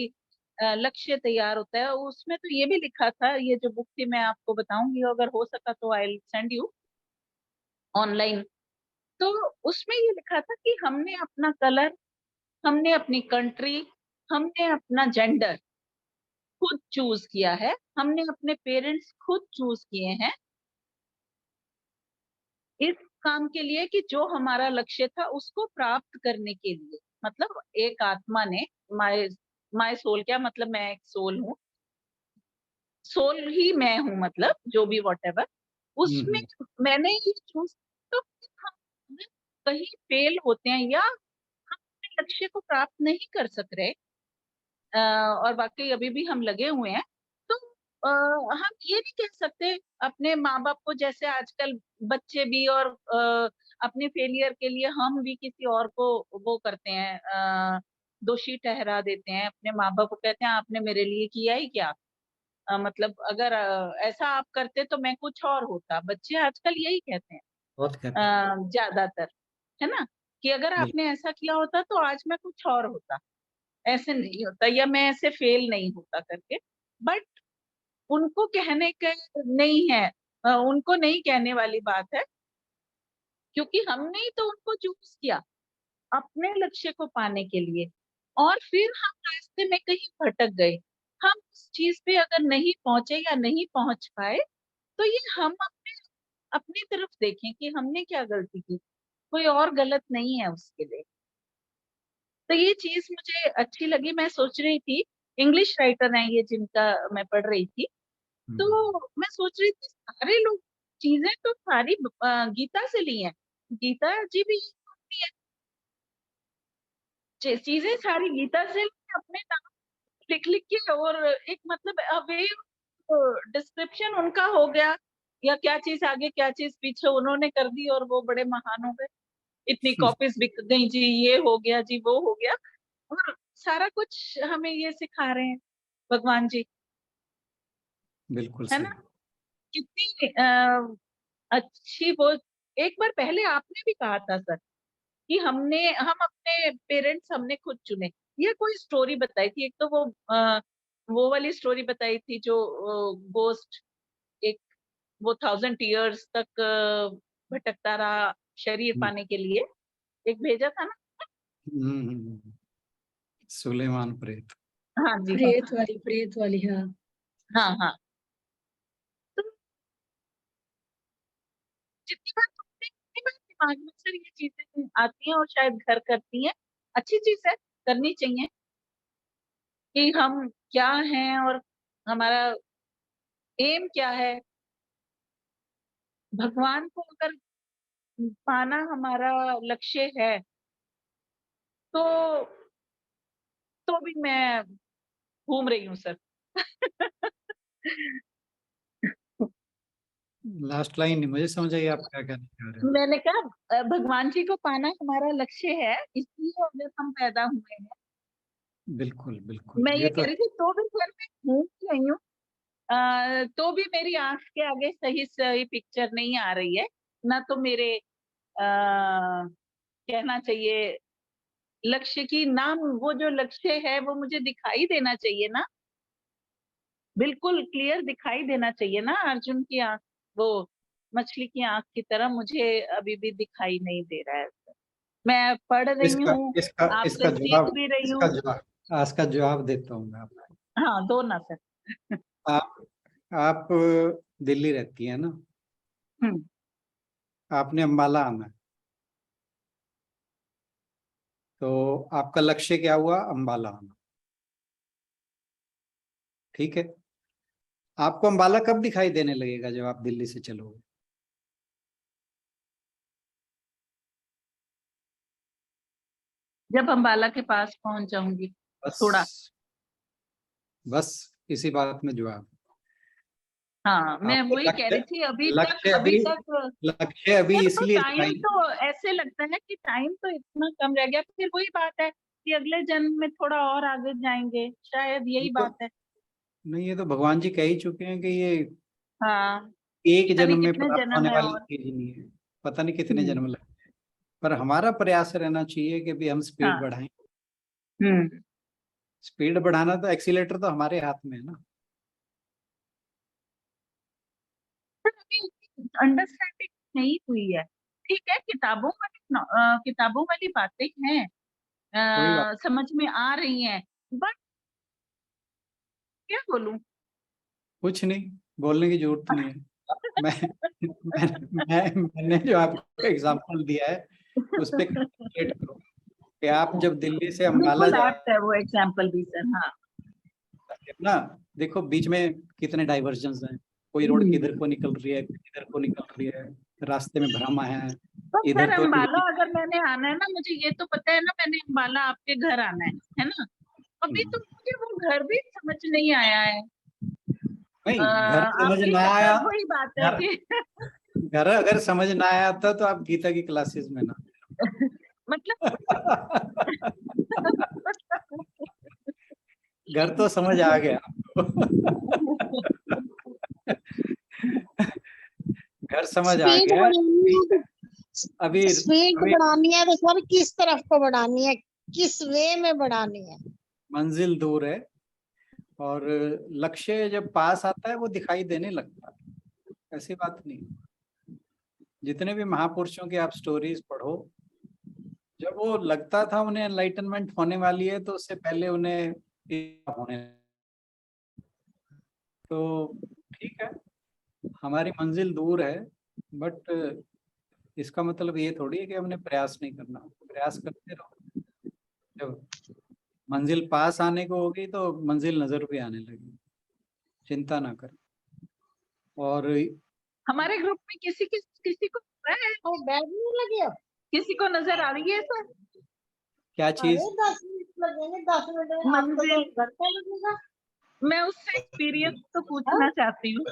[SPEAKER 6] लक्ष्य तैयार होता है, उसमें तो ये भी लिखा था, ये जो बुक थी मैं आपको बताऊंगी, अगर हो सका तो आई सेंड यू ऑनलाइन। तो उसमें ये लिखा था कि हमने अपना कलर, हमने अपनी कंट्री, हमने अपना जेंडर खुद चूज किया है, हमने अपने पेरेंट्स खुद चूज किए हैं इस काम के लिए कि जो हमारा लक्ष्य था उसको प्राप्त करने के लिए। मतलब एक आत्मा ने, माय माय सोल, क्या मतलब मैं एक सोल हूँ, सोल ही मैं हूँ, मतलब जो भी वॉटेवर उसमें मैंने ये चूज। तो हम अगर कहीं फेल होते हैं या हम अपने लक्ष्य को प्राप्त नहीं कर सक रहे, और वाकई अभी भी हम लगे हुए हैं, तो हम ये नहीं कह सकते अपने माँ बाप को, जैसे आजकल बच्चे भी, और अपने फेलियर के लिए हम भी किसी और को वो करते हैं, दोषी ठहरा देते हैं, अपने माँ बाप को कहते हैं आपने मेरे लिए किया ही क्या, मतलब अगर ऐसा आप करते तो मैं कुछ और होता। बच्चे आजकल यही कहते हैं
[SPEAKER 2] बहुत कहते हैं।
[SPEAKER 6] ज्यादातर, है ना, कि अगर
[SPEAKER 2] बिल्कुल।
[SPEAKER 6] आपने ऐसा किया होता तो आज मैं कुछ और होता, ऐसे नहीं होता, या मैं ऐसे फेल नहीं होता करके। बट उनको कहने के नहीं है, उनको नहीं कहने वाली बात है, क्योंकि हमने ही तो उनको चूज किया अपने लक्ष्य को पाने के लिए, और फिर हम रास्ते में कहीं भटक गए, हम उस चीज पे अगर नहीं पहुंचे या नहीं पहुंच पाए, तो ये हम अपनी तरफ देखें कि हमने क्या गलती की, कोई और गलत नहीं है उसके लिए। तो ये चीज मुझे अच्छी लगी। मैं सोच रही थी, इंग्लिश राइटर हैं ये जिनका मैं पढ़ रही थी, तो मैं सोच रही थी सारे लोग चीजें तो सारी गीता से ली हैं। गीता जी भी यही बोलती है, चीजें सारी गीता से ली हैं, अपने नाम लिख लिख के, और एक मतलब वे डिस्क्रिप्शन उनका हो गया, या क्या चीज आगे क्या चीज पीछे उन्होंने कर दी और वो बड़े महान हो गए, इतनी कॉपीज बिक गई जी, ये हो गया जी, वो हो गया। और सारा कुछ हमें ये सिखा रहे हैं भगवान जी,
[SPEAKER 2] बिल्कुल
[SPEAKER 6] है
[SPEAKER 2] सही।
[SPEAKER 6] ना। कितनी अच्छी वो, एक बार पहले आपने भी कहा था सर कि हम अपने पेरेंट्स हमने खुद चुने। ये कोई स्टोरी बताई थी, एक तो वो वाली स्टोरी बताई थी जो गोस्ट, एक वो 1000 years तक भटकता रहा शरीर
[SPEAKER 2] हम्म,
[SPEAKER 6] पाने के लिए, एक भेजा था ना।
[SPEAKER 2] सुलेमान प्रेत।
[SPEAKER 6] हाँ जी, हाँ
[SPEAKER 4] प्रेत वाली हाँ।
[SPEAKER 6] हाँ हाँ। तो जितनी बार सुनते हैं, उतनी बार दिमाग में सर ये चीजें आती हैं और शायद घर करती हैं। अच्छी चीज है, करनी चाहिए, कि हम क्या हैं और हमारा एम क्या है। भगवान को अगर पाना हमारा लक्ष्य है, तो तो भी मैं घूम रही हूँ सर।
[SPEAKER 2] लास्ट लाइन नहीं मुझे समझ आई, आप क्या कहना चाह रहे हो।
[SPEAKER 6] मैंने कहा भगवान जी को पाना हमारा लक्ष्य है, इसलिए अगर हम पैदा हुए हैं।
[SPEAKER 2] बिल्कुल बिल्कुल,
[SPEAKER 6] मैं
[SPEAKER 2] ये
[SPEAKER 6] ये
[SPEAKER 2] तो
[SPEAKER 6] कह रही थी, तो भी सर मैं घूम रही हूँ, तो भी मेरी आंख के आगे सही सही पिक्चर नहीं आ रही है, ना तो मेरे कहना चाहिए लक्ष्य की नाम, वो जो लक्ष्य है वो मुझे दिखाई देना चाहिए ना, बिल्कुल क्लियर दिखाई देना चाहिए ना। अर्जुन की आंख, वो मछली की आंख की तरह मुझे अभी भी दिखाई नहीं दे रहा है। मैं पढ़ रही
[SPEAKER 2] इसका
[SPEAKER 6] हूँ,
[SPEAKER 2] इसका इसका
[SPEAKER 6] आपसे सीख
[SPEAKER 2] जवाब
[SPEAKER 6] भी रही
[SPEAKER 2] इसका
[SPEAKER 6] हूँ।
[SPEAKER 2] जवाब इसका जवाब देता हूँ मैं आपको।
[SPEAKER 6] हाँ, दो ना सर।
[SPEAKER 2] आप आप दिल्ली रहती है ना,
[SPEAKER 6] हम्म।
[SPEAKER 2] आपने अम्बाला आना है, तो आपका लक्ष्य क्या हुआ, अम्बाला आना। ठीक है, आपको अम्बाला कब दिखाई देने लगेगा, जब आप दिल्ली से चलोगे।
[SPEAKER 6] जब अम्बाला के पास पहुंच जाऊंगी
[SPEAKER 2] बस
[SPEAKER 6] थोड़ा।
[SPEAKER 2] बस इसी बात में जवाब।
[SPEAKER 6] हाँ, मैं
[SPEAKER 2] आपको
[SPEAKER 6] वही कह रही थी,
[SPEAKER 2] लक्ष्य
[SPEAKER 6] अभी
[SPEAKER 2] अभी
[SPEAKER 6] तक
[SPEAKER 2] लक्ष्य अभी
[SPEAKER 6] सर, तो
[SPEAKER 2] इसलिए
[SPEAKER 6] टाइम
[SPEAKER 2] दिखाई।
[SPEAKER 6] तो ऐसे लगता है कि टाइम तो इतना कम रह गया, फिर वही बात है कि अगले जन्म में थोड़ा और आगे जाएंगे, शायद
[SPEAKER 2] ये
[SPEAKER 6] यही
[SPEAKER 2] तो
[SPEAKER 6] बात है।
[SPEAKER 2] नहीं, ये तो भगवान जी कह ही चुके हैं कि ये
[SPEAKER 6] हाँ,
[SPEAKER 2] एक
[SPEAKER 6] पता नहीं
[SPEAKER 2] जन्म में
[SPEAKER 6] कितने
[SPEAKER 2] प्राप्त
[SPEAKER 6] जन्म
[SPEAKER 2] होने
[SPEAKER 6] है
[SPEAKER 2] वाली
[SPEAKER 6] और।
[SPEAKER 2] चीज ही नहीं है। पता नहीं कितने
[SPEAKER 6] हम्म।
[SPEAKER 2] जन्म लगे, पर हमारा प्रयास रहना चाहिए कि भी हम स्पीड
[SPEAKER 6] हाँ।
[SPEAKER 2] बढ़ाएं।
[SPEAKER 6] हम्म।
[SPEAKER 2] स्पीड बढ़ाना तो एक्सीलेटर तो हमारे हाथ में है ना।
[SPEAKER 6] अंडरस्टैंडिंग नहीं हुई है। ठीक है, किताबों वाली बातें हैं,
[SPEAKER 2] कोई बात,
[SPEAKER 6] समझ में आ रही हैं, बट क्या बोलूं।
[SPEAKER 2] कुछ नहीं, बोलने की जरूरत नहीं है। मैं, मैंने जो आपको एग्जांपल दिया है उस पे कंसंट्रेट करो कि आप जब दिल्ली से अम्बाला
[SPEAKER 6] बिल्कुल
[SPEAKER 2] जा
[SPEAKER 6] एप्ट है वो एग्जाम्पल भी सर। हाँ।
[SPEAKER 2] रहे हैं ना, देखो बीच में कितने डाइवर्जन हैं। कोई रोड
[SPEAKER 6] हम्म।
[SPEAKER 2] किधर को निकल रही है, किधर को निकल रही है, रास्ते में भ्रम है,
[SPEAKER 6] तो
[SPEAKER 2] इधर
[SPEAKER 6] सर
[SPEAKER 2] तो
[SPEAKER 6] अम्बाला
[SPEAKER 2] नहीं।
[SPEAKER 6] अगर मैंने आना है ना, मुझे ये तो पता है ना, मैंने अम्बाला आपके घर आना है ना। अभी तो मुझे वो घर भी समझ नहीं आया है।
[SPEAKER 2] नहीं, घर समझ
[SPEAKER 6] आपकी
[SPEAKER 2] ना आया,
[SPEAKER 6] वही बात है
[SPEAKER 2] घर
[SPEAKER 6] कि
[SPEAKER 2] घर अगर समझ ना आया था तो आप गीता की क्लासेस में ना।
[SPEAKER 6] मतलब
[SPEAKER 2] घर तो समझ आ गया। घर समझ आ
[SPEAKER 7] स्पीड
[SPEAKER 2] गया।
[SPEAKER 7] बढ़ानी है,
[SPEAKER 2] अभी
[SPEAKER 7] स्पीड
[SPEAKER 2] अभी
[SPEAKER 7] बढ़ानी है तो सर किस तरफ को बढ़ानी है, किस वे में बढ़ानी है।
[SPEAKER 2] मंजिल दूर है, और लक्ष्य जब पास आता है वो दिखाई देने लगता है, ऐसी बात नहीं। जितने भी महापुरुषों की आप स्टोरीज पढ़ो, जब वो लगता था उन्हें एनलाइटनमेंट होने वाली है, तो उससे पहले उन्हें होने तो ठीक है, हमारी मंजिल दूर है, बट इसका मतलब ये थोड़ी है कि हमने प्रयास नहीं करना। प्रयास करते रहो, जब मंजिल पास आने को होगी तो मंजिल नजर भी आने लगेगी, चिंता ना करें। और
[SPEAKER 6] हमारे ग्रुप में किसी को पता है?
[SPEAKER 7] और बैग नहीं लगे हो?
[SPEAKER 6] किसी को नजर आ रही है सर?
[SPEAKER 2] क्या चीज?
[SPEAKER 7] अरे 10 मिनट लगेंगे, 10 मिनट में आपको
[SPEAKER 6] मंजिल।
[SPEAKER 7] तो घंटा लगेगा।
[SPEAKER 6] मैं उससे एक्सपीरियंस तो पूछना चाहती हूँ।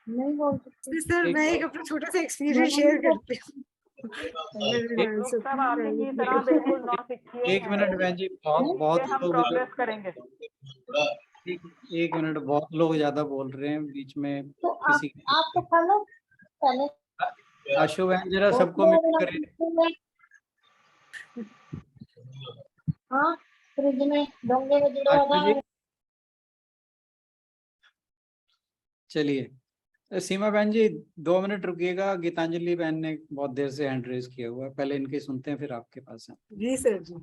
[SPEAKER 7] नहीं बोल सकते।
[SPEAKER 8] सर मैं एक अपना छोटा सा एक्सपीरियंस शेयर करती हूँ।
[SPEAKER 5] सब आपकी तरह बिल्कुल नौसिखिए
[SPEAKER 2] एक मिनट बहन जी, बहुत
[SPEAKER 5] हम
[SPEAKER 2] लोग
[SPEAKER 5] प्रोग्रेस करेंगे।
[SPEAKER 2] एक मिनट, बहुत लोग ज्यादा बोल रहे हैं बीच में।
[SPEAKER 7] तो
[SPEAKER 2] किसी
[SPEAKER 7] आप तो खा लो पहले।
[SPEAKER 2] आशु बहन जरा सबको म्यूट करें।
[SPEAKER 7] हाँ, फ्रिज में डोंगे में जुड़ा
[SPEAKER 2] आशु
[SPEAKER 7] हुआ
[SPEAKER 2] जी, चलिए सीमा बहन जी 2 मिनट रुकिएगा। गीतांजलि बहन ने बहुत देर से हैंड रेज किया हुआ है, पहले इनकी सुनते हैं फिर आपके पास है।
[SPEAKER 8] जी sir ji.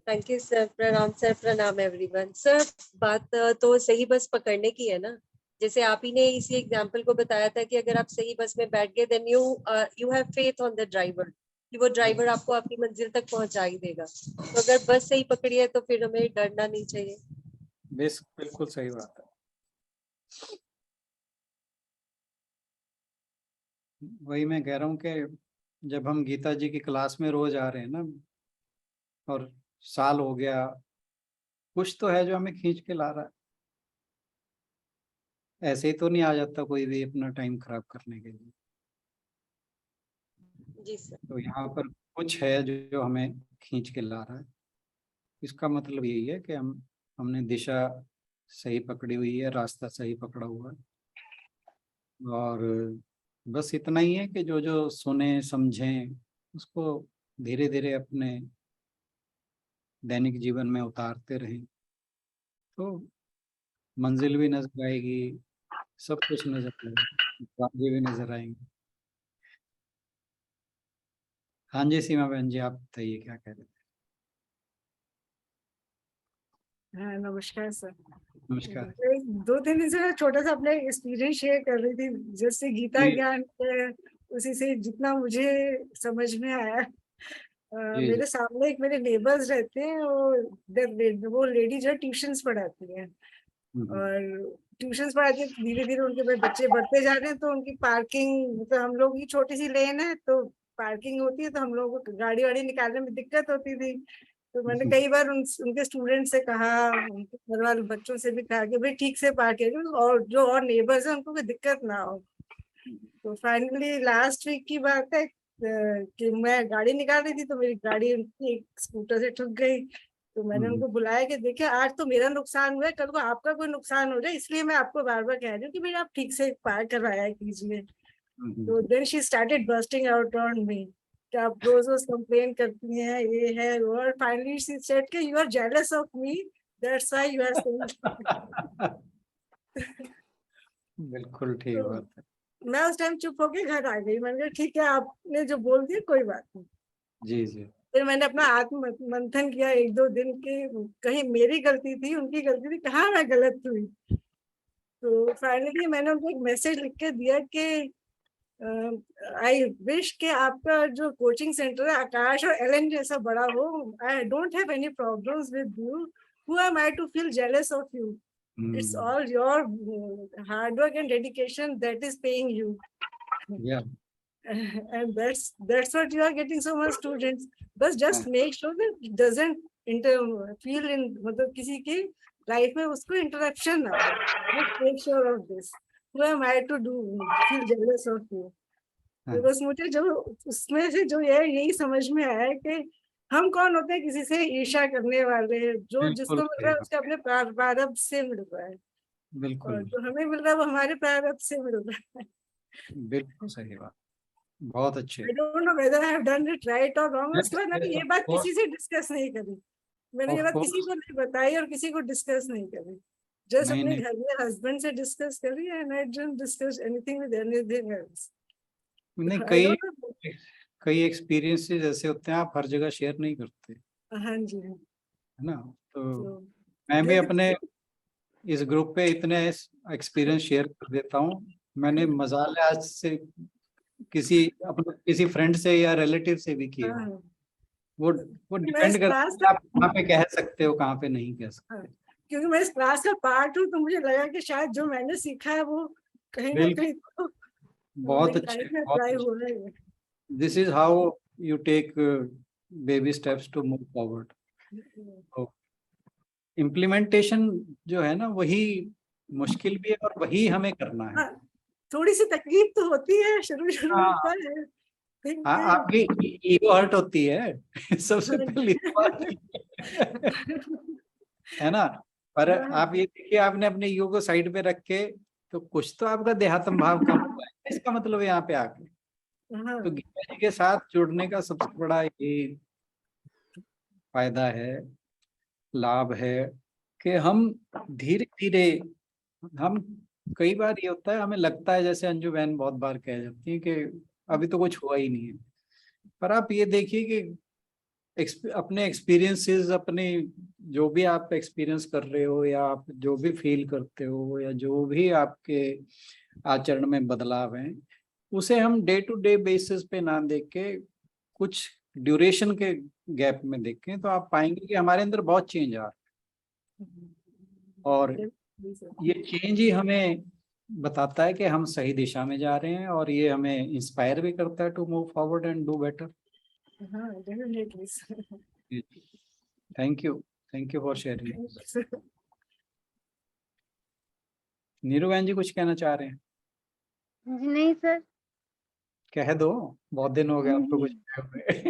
[SPEAKER 9] Thank you sir. प्रणाम सर, प्रणाम एवरीवन। सर बात तो सही बस पकड़ने की है ना, जैसे आप ही ने इसी एग्जांपल को बताया था कि अगर आप सही बस में बैठ गए then you have faith on the driver कि वो ड्राइवर आपको आपकी मंजिल तक पहुंचा ही देगा। तो अगर बस सही पकड़ी है तो फिर हमें डरना नहीं चाहिए।
[SPEAKER 2] बिल्कुल सही बात है। वही मैं कह रहा हूँ कि जब हम गीता जी की क्लास में रोज आ रहे हैं ना, और साल हो गया, कुछ तो है जो हमें खींच के ला रहा है। ऐसे ही तो नहीं आ जाता कोई भी अपना टाइम खराब करने के लिए।
[SPEAKER 9] जी सर।
[SPEAKER 2] तो यहाँ पर कुछ है जो हमें खींच के ला रहा है। इसका मतलब यही है कि हमने दिशा सही पकड़ी हुई है, रास्ता सही पकड़ा हुआ है। और बस इतना ही है कि जो जो सुने समझें उसको धीरे धीरे अपने दैनिक जीवन में उतारते रहें, तो मंजिल भी नजर आएगी, सब कुछ नजर आएगा, आगे भी नजर आएंगे। हाँ जी सीमा बहन जी, आप बताइए क्या कह रहे थे?
[SPEAKER 8] हाँ नमस्कार सर।
[SPEAKER 2] नमस्कार।
[SPEAKER 8] 2-3 दिन से मैं छोटा सा अपना एक्सपीरियंस शेयर कर रही थी, जैसे गीता
[SPEAKER 2] जी।
[SPEAKER 8] ज्ञान है, उसी से जितना मुझे समझ में आया।
[SPEAKER 2] जी
[SPEAKER 8] मेरे सामने एक मेरे नेबर्स रहते हैं, वो लेडी जो ट्यूशंस पढ़ाती हैं, और ट्यूशंस पढ़ाती हैं। धीरे धीरे उनके बच्चे बढ़ते जा रहे हैं, तो उनकी पार्किंग, मतलब हम लोग की छोटी सी लेन है तो पार्किंग होती है, तो हम लोगों को गाड़ी वाड़ी निकालने में दिक्कत होती थी। तो मैंने कई बार उनके स्टूडेंट से कहा, उनके घर वाले बच्चों से भी कहा कि भाई ठीक से पार्क करिए, और जो और नेबर्स हैं उनको कोई दिक्कत ना हो। तो फाइनली लास्ट वीक की बात है कि मैं गाड़ी निकाल रही थी, तो मेरी गाड़ी उनकी एक स्कूटर से ठुक गई। तो मैंने उनको बुलाया कि देखिए आज तो मेरा नुकसान हुआ है, कल को आपका कोई नुकसान हो जाए, इसलिए मैं आपको बार बार कह रही हूँ कि भाई आप ठीक से पार्क करवाया कीजिए। तो then she started bursting out on me कि आप रोज रोज कंप्लेन करती हैं, ये है वो, और फाइनली शी सेड कि you are jealous of me, that's why you are saying.
[SPEAKER 2] बिल्कुल ठीक
[SPEAKER 8] तो
[SPEAKER 2] बात है।
[SPEAKER 8] मैं उस टाइम चुप होके घर आ गई। मैंने कहा ठीक है, आपने जो बोल दिया कोई बात नहीं।
[SPEAKER 2] जी जी।
[SPEAKER 8] फिर मैंने अपना आत्म मंथन किया 1-2 दिन के, कहीं मेरी गलती थी, उनकी गलती थी, कहाँ मैं गलत हुई। तो फाइनली मैंने उनको एक मैसेज लिख के दिया कि आई विश कि आपका जो कोचिंग सेंटर है आकाश और एलन जैसा बड़ा हो। I don't have any problems with you, who am I to feel jealous of you, it's all your hard work and dedication that is paying you.
[SPEAKER 2] Yeah.
[SPEAKER 8] And that's what you are getting so much students. But just make sure that it doesn't feel in, मतलब किसी की life में उसको interruption ना हो. Just make sure of this. Who am I to do feel jealous of you? तो बस मुझे जो उसमें से जो यही समझ में आया है कि हम कौन होते हैं किसी से ईर्ष्या करने वाले, जो जिसको मिल रहा है उसके अपने प्रारब्ध से मिल रहा है,
[SPEAKER 2] बिल्कुल
[SPEAKER 8] और जो हमें मिल रहा है वो हमारे प्रारब्ध से मिल रहा है।
[SPEAKER 2] बिल्कुल सही बात, बहुत अच्छे।
[SPEAKER 8] I don't know whether I have done it right or wrong. उसके बाद मैंने ये बात किसी से डिस्कस नहीं करी, मैंने ये बात किसी को नहीं बताई और किसी को डिस्कस नहीं करी, जस्ट अपने घर में हस्बैंड से डिस्कस करी, and I didn't discuss anything with anything else.
[SPEAKER 2] नहीं, कई एक्सपीरियंसेस ऐसे होते हैं आप हर जगह शेयर नहीं करते,
[SPEAKER 8] हाँ जी।
[SPEAKER 2] है ना। तो
[SPEAKER 8] तो
[SPEAKER 2] मैं भी
[SPEAKER 8] जैसे
[SPEAKER 2] अपने इस ग्रुप पे इतने एक्सपीरियंस शेयर कर देता हूँ। मैंने मजाल आज से किसी फ्रेंड से या रिलेटिव से भी किया।
[SPEAKER 8] हाँ,
[SPEAKER 2] वो
[SPEAKER 8] मैं इस
[SPEAKER 2] डिपेंड करता
[SPEAKER 8] क्लास
[SPEAKER 2] है कि आप कहाँ पे कह सकते हो, कहाँ पे नहीं कह सकते।
[SPEAKER 8] हाँ, क्योंकि मैं इस क्लास का पार्ट हूँ, तो मुझे लगा कि शायद जो मैंने सीखा है वो कहीं ना
[SPEAKER 2] बिल्कुल,
[SPEAKER 8] कहीं तो
[SPEAKER 2] बहुत
[SPEAKER 8] मेरी
[SPEAKER 2] अच्छे,
[SPEAKER 8] लाइफ में
[SPEAKER 2] बहुत
[SPEAKER 8] अप्लाई
[SPEAKER 2] अच्छे।
[SPEAKER 8] हो रहा है।
[SPEAKER 2] This is how you take baby steps to move forward. तो इम्प्लीमेंटेशन जो है ना, वही मुश्किल भी है और वही हमें करना है।
[SPEAKER 8] हाँ, थोड़ी सी तकलीफ तो होती है, शुरू शुरू में
[SPEAKER 2] हाँ
[SPEAKER 8] होता है, फिर
[SPEAKER 2] हाँ,
[SPEAKER 8] फिर
[SPEAKER 2] आपकी ईगो हर्ट होती है सबसे पहली बात है ना। पर
[SPEAKER 8] हाँ,
[SPEAKER 2] आप ये देखिए, आपने अपने ईगो को साइड पे रख के, तो कुछ तो आपका देहात्म भाव कम हुआ है इसका मतलब यहाँ पे आके।
[SPEAKER 8] हाँ,
[SPEAKER 2] तो गीता जी के साथ जुड़ने का सबसे बड़ा ये फायदा है, लाभ है, कि हम धीरे धीरे, हम कई बार ये होता है हमें लगता है, जैसे अंजू बहन बहुत बार कह जाती है कि अभी तो कुछ हुआ ही नहीं है। पर आप ये देखिए कि अपने एक्सपीरियंसेस, अपने जो भी आप एक्सपीरियंस कर रहे हो या आप जो भी फील करते हो या जो भी आपके आचरण में बदलाव हैं, उसे हम डे टू डे बेसिस पे ना देख के कुछ ड्यूरेशन के गैप में देखें, तो आप पाएंगे कि हमारे अंदर बहुत चेंज आ रहा है। और ये चेंज ही हमें बताता है कि हम सही दिशा में जा रहे हैं, और ये हमें इंस्पायर भी करता है to move forward and do better.
[SPEAKER 8] हाँ, definitely.
[SPEAKER 2] Thank you for sharing. Neeru बहन जी कुछ कहना चाह रहे हैं?
[SPEAKER 10] नहीं सर।
[SPEAKER 2] कह दो, बहुत दिन हो गए आपको कुछ कहे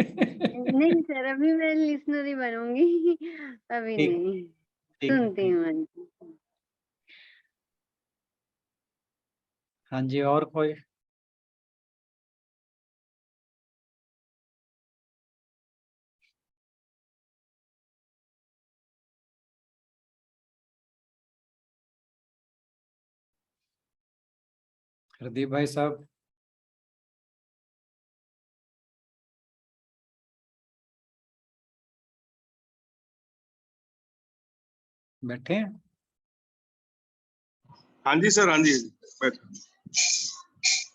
[SPEAKER 2] हुए।
[SPEAKER 10] नहीं सर, अभी मैं लिसनर ही बनूंगी, अभी
[SPEAKER 2] ठीक,
[SPEAKER 10] नहीं।
[SPEAKER 2] ठीक है,
[SPEAKER 10] सुनती
[SPEAKER 2] ठीक।
[SPEAKER 10] हूँ।
[SPEAKER 2] हाँ जी, और कोई? हरदीप भाई साहब, बैठे हैं?
[SPEAKER 11] हाँ जी सर, हाँ जी बैठ-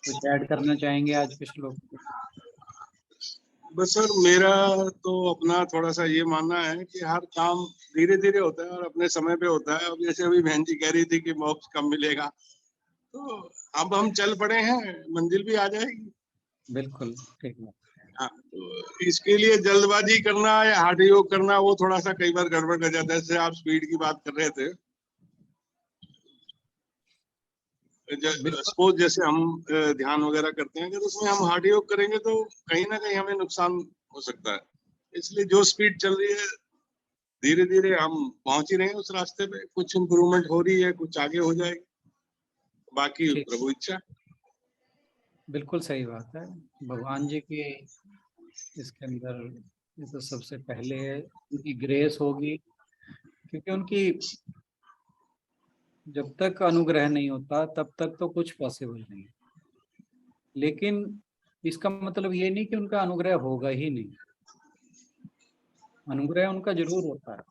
[SPEAKER 2] कुछ ऐड करना चाहेंगे आज के श्लोक पे?
[SPEAKER 11] बस सर, मेरा तो अपना थोड़ा सा ये मानना है कि हर काम धीरे धीरे होता है और अपने समय पे होता है। अब जैसे अभी बहन जी कह रही थी कि मोक्ष कब मिलेगा, तो अब हम चल पड़े हैं, मंजिल भी आ जाएगी।
[SPEAKER 2] बिल्कुल ठीक है।
[SPEAKER 11] हाँ, तो इसके लिए जल्दबाजी करना या हठ योग करना, वो थोड़ा सा कई बार गड़बड़ कर जाता है। जैसे आप स्पीड की बात कर रहे थे,
[SPEAKER 2] बिल्कुल
[SPEAKER 11] सपोज जैसे हम ध्यान वगैरह करते हैं, अगर उसमें हम हार्ड योग करेंगे तो कहीं ना कहीं हमें नुकसान हो सकता है। इसलिए जो स्पीड चल रही है, धीरे धीरे हम पहुंच ही रहे हैं उस रास्ते पे। कुछ इम्प्रूवमेंट हो रही है, कुछ आगे हो जाएगी, बाकी
[SPEAKER 2] ठीक,
[SPEAKER 11] प्रभु इच्छा।
[SPEAKER 2] बिल्कुल सही बात है। भगवान जी की इसके अंदर ये तो सबसे पहले है, उनकी ग्रेस होगी, क्योंकि उनकी जब तक अनुग्रह नहीं होता तब तक तो कुछ पॉसिबल नहीं। लेकिन इसका मतलब ये नहीं कि उनका अनुग्रह होगा ही नहीं। अनुग्रह उनका जरूर होता है,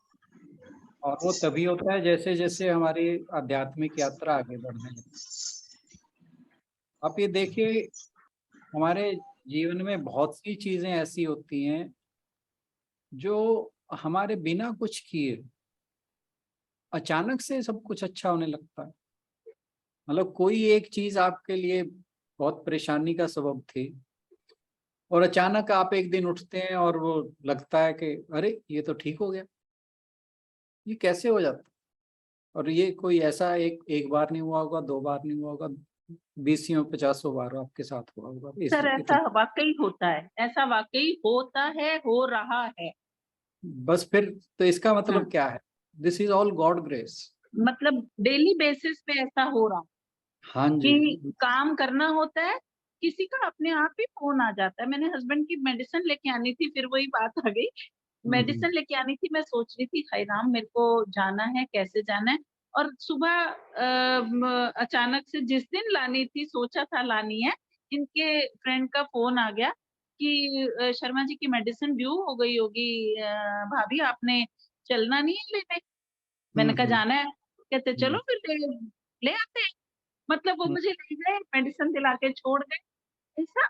[SPEAKER 2] और वो तभी होता है जैसे जैसे हमारी आध्यात्मिक यात्रा आगे बढ़ने लगती है। आप ये देखिए, हमारे जीवन में बहुत सी चीजें ऐसी होती हैं जो हमारे बिना कुछ किए अचानक से सब कुछ अच्छा होने लगता है। मतलब कोई एक चीज आपके लिए बहुत परेशानी का सबब थी, और अचानक आप एक दिन उठते हैं और वो लगता है कि अरे ये तो ठीक हो गया। ये कैसे हो जाता है? और ये कोई ऐसा एक बार नहीं हुआ होगा, 2 बार नहीं हुआ होगा, 20-50 बार आपके साथ हुआ होगा।
[SPEAKER 6] सर ऐसा वाकई होता है, ऐसा वाकई होता है, हो रहा है।
[SPEAKER 2] बस फिर तो इसका
[SPEAKER 6] हाँ,
[SPEAKER 2] मतलब क्या है? This is all God grace.
[SPEAKER 6] मतलब डेली बेसिस पे ऐसा हो रहा
[SPEAKER 2] हाँ जी,
[SPEAKER 6] कि काम करना होता है, किसी का अपने आप ही फोन आ जाता है। मैंने हस्बैंड की मेडिसिन लेके आनी थी, फिर वही बात आ गई, मेडिसिन लेके आनी थी। मैं सोच रही थी हाय राम, मेरे को जाना है, कैसे जाना है। और सुबह अचानक से जिस दिन लानी थी, सोचा था लानी है, इनके फ्रेंड का फोन आ गया कि शर्मा जी की मेडिसिन ड्यू हो गई होगी, भाभी आपने चलना नहीं है लेने। मैंने कहा जाना है, कहते चलो फिर ले आते हैं। मतलब वो मुझे ले गए, मेडिसिन दिला के छोड़ गए। ऐसा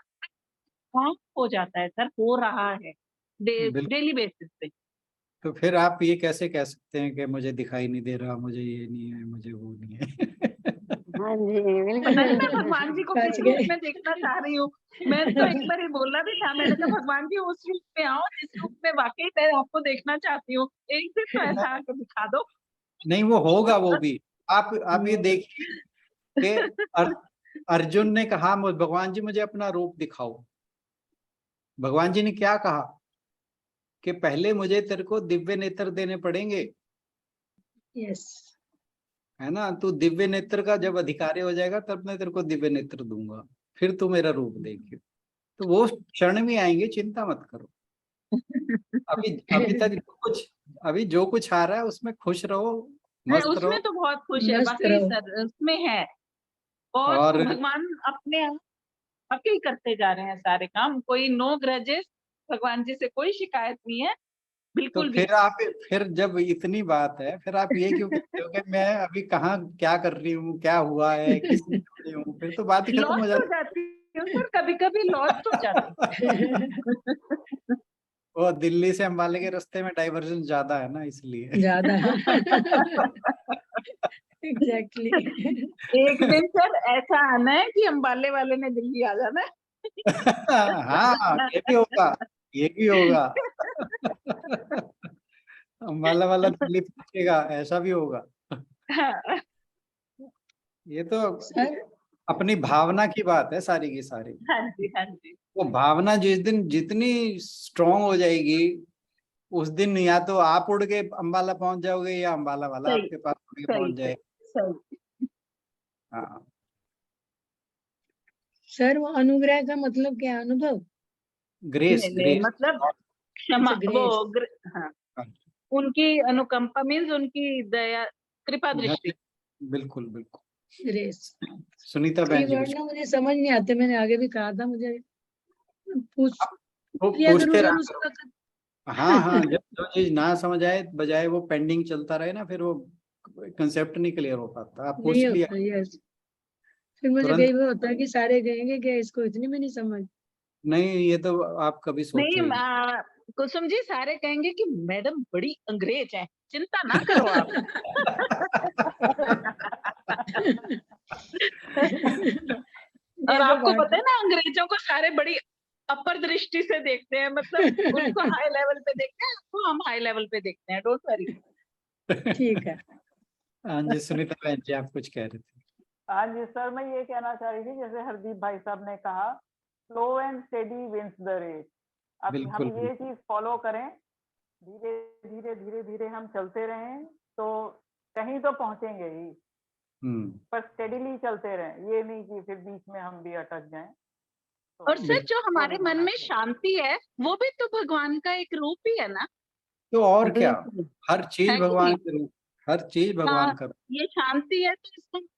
[SPEAKER 6] काम हो जाता है सर, हो रहा है डेली बेसिस पे।
[SPEAKER 2] तो फिर आप ये कैसे कह सकते हैं कि मुझे दिखाई नहीं दे रहा, मुझे ये नहीं है, मुझे वो नहीं है?
[SPEAKER 10] हाँ जी बिल्कुल।
[SPEAKER 6] पता नहीं, मैं भगवान जी को किस रूप में देखना चाह रही हूँ। मैं तो एक बार ही बोला भी था, मैंने कहा भगवान जी उस रूप में आओ जिस रूप में वाकई मैं आपको देखना चाहती हूँ, एक दिन तो ऐसा आके दिखा दो।
[SPEAKER 2] नहीं, वो होगा वो भी। आप ये देखिए कि अर्जुन ने कहा भगवान जी मुझे अपना रूप दिखाओ। भगवान जी ने क्या कहा कि पहले मुझे तेरे को दिव्य नेत्र देने पड़ेंगे।
[SPEAKER 4] यस,
[SPEAKER 2] है ना, तू दिव्य नेत्र का जब अधिकारी हो जाएगा तब मैं तेरे को दिव्य नेत्र दूंगा, फिर तू मेरा रूप देखियो। तो वो क्षण भी आएंगे, चिंता मत करो। अभी तक जो कुछ आ रहा है उसमें खुश रहो, मस्त रहो।
[SPEAKER 6] उसमें तो बहुत खुश है,
[SPEAKER 4] मस्त
[SPEAKER 6] बाकी
[SPEAKER 4] रहो।
[SPEAKER 6] सर उसमें है। और
[SPEAKER 2] और
[SPEAKER 6] भगवान अपने आप वाकई करते जा रहे हैं सारे काम, कोई नो ग्रजेस, भगवान जी से कोई शिकायत नहीं है
[SPEAKER 2] तो
[SPEAKER 6] बिल्कुल भी।
[SPEAKER 2] फिर जब इतनी बात है, फिर आप ये क्यों कहते हो कि मैं अभी कहाँ क्या कर रही हूँ, क्या हुआ है, किस में जुड़ी हूँ? फिर तो बात ही खत्म हो
[SPEAKER 6] लॉस्ट हो
[SPEAKER 2] जाती
[SPEAKER 6] जाती है सर, कभी कभी लॉस्ट हो जाती है।
[SPEAKER 2] वो दिल्ली से अंबाले के रास्ते में डाइवर्जन ज्यादा है ना, इसलिए।
[SPEAKER 4] ज्यादा है। एग्जैक्टली।
[SPEAKER 6] एक दिन सर ऐसा आना है कि अंबाले वाले ने दिल्ली आ जाना है।
[SPEAKER 2] हाँ, ये भी होगा, ये भी होगा। अंबाला वाला दिल्ली पहुंचेगा, ऐसा भी होगा। ये तो
[SPEAKER 4] सर
[SPEAKER 2] अपनी भावना की बात है सारी की सारी।
[SPEAKER 6] हाँ जी, हाँ जी।
[SPEAKER 2] वो भावना जिस दिन जितनी स्ट्रांग हो जाएगी, उस दिन या तो आप उड़ के अंबाला पहुंच जाओगे या अंबाला वाला
[SPEAKER 6] सही,
[SPEAKER 2] आपके पास उड़ के
[SPEAKER 6] सही,
[SPEAKER 2] पहुंच जाएगा।
[SPEAKER 6] सही।
[SPEAKER 2] हाँ,
[SPEAKER 4] सर वो अनुग्रह का मतलब क्या है? अनुभव?
[SPEAKER 2] ग्रेस
[SPEAKER 6] नहीं,
[SPEAKER 2] ग्रेस।
[SPEAKER 6] मतलब क्षमा,
[SPEAKER 4] अच्छा,
[SPEAKER 6] वो
[SPEAKER 4] ग्रेस।
[SPEAKER 6] हाँ, उनकी अनुकंपा मीन्स उनकी दया, कृपा दृष्टि।
[SPEAKER 2] बिल्कुल बिल्कुल।
[SPEAKER 4] ग्रेस।
[SPEAKER 2] सुनीता
[SPEAKER 4] कई
[SPEAKER 2] बहन जी
[SPEAKER 4] वर्ड
[SPEAKER 2] कुछ
[SPEAKER 4] ना मुझे समझ नहीं आते, मैंने आगे भी कहा था, मुझे पूछ लिया करूँ
[SPEAKER 2] पूछते
[SPEAKER 4] अगर
[SPEAKER 2] रहा
[SPEAKER 4] उस
[SPEAKER 2] करो।
[SPEAKER 4] वक्त।
[SPEAKER 2] हाँ हाँ, जब जो चीज ना समझ आए, बजाय वो पेंडिंग चलता रहे ना, फिर वो कंसेप्ट नहीं क्लियर हो पाता। आप
[SPEAKER 4] नहीं
[SPEAKER 2] पूछ लिया
[SPEAKER 4] होता, यस। फिर मुझे
[SPEAKER 2] तुरंत।
[SPEAKER 4] कई बार होता है कि सारे कहेंगे कि इसको इतनी भी नहीं समझ।
[SPEAKER 2] नहीं, ये तो आप कभी सोचो
[SPEAKER 6] नहीं,
[SPEAKER 2] ही नहीं।
[SPEAKER 6] कुसुम जी सारे कहेंगे कि मैडम बड़ी अंग्रेज है, चिंता ना करो आप। और
[SPEAKER 4] ये तो
[SPEAKER 6] आपको
[SPEAKER 4] बात
[SPEAKER 6] पता है ना, अंग्रेजों को सारे बड़ी अपर दृष्टि से देखते हैं, मतलब उनको हाई लेवल पे देखते हैं, आपको हम हाई लेवल पे देखते हैं, डोंट वरी।
[SPEAKER 4] ठीक है।
[SPEAKER 2] हाँ जी, सुनीता बहन जी आप कुछ कह रहे थे।
[SPEAKER 5] हाँ जी सर, मैं ये कहना चाह रही थी, जैसे हरदीप भाई साहब ने कहा, slow and steady wins the race. अब
[SPEAKER 2] बिल्कुल
[SPEAKER 5] हम ये चीज फॉलो करें, धीरे धीरे धीरे धीरे हम चलते रहें तो कहीं तो पहुंचेंगे ही, पर स्टेडीली चलते रहें, ये नहीं कि फिर बीच में हम भी अटक जाएं।
[SPEAKER 6] और सर जो हमारे मन में शांति है वो भी तो भगवान का एक रूप ही है ना।
[SPEAKER 2] तो और क्या, हर चीज
[SPEAKER 6] है कि
[SPEAKER 2] भगवान
[SPEAKER 6] नहीं?
[SPEAKER 2] के रूप, हर चीज भगवान का रूप।
[SPEAKER 6] ये शांति है तो इसका मतलब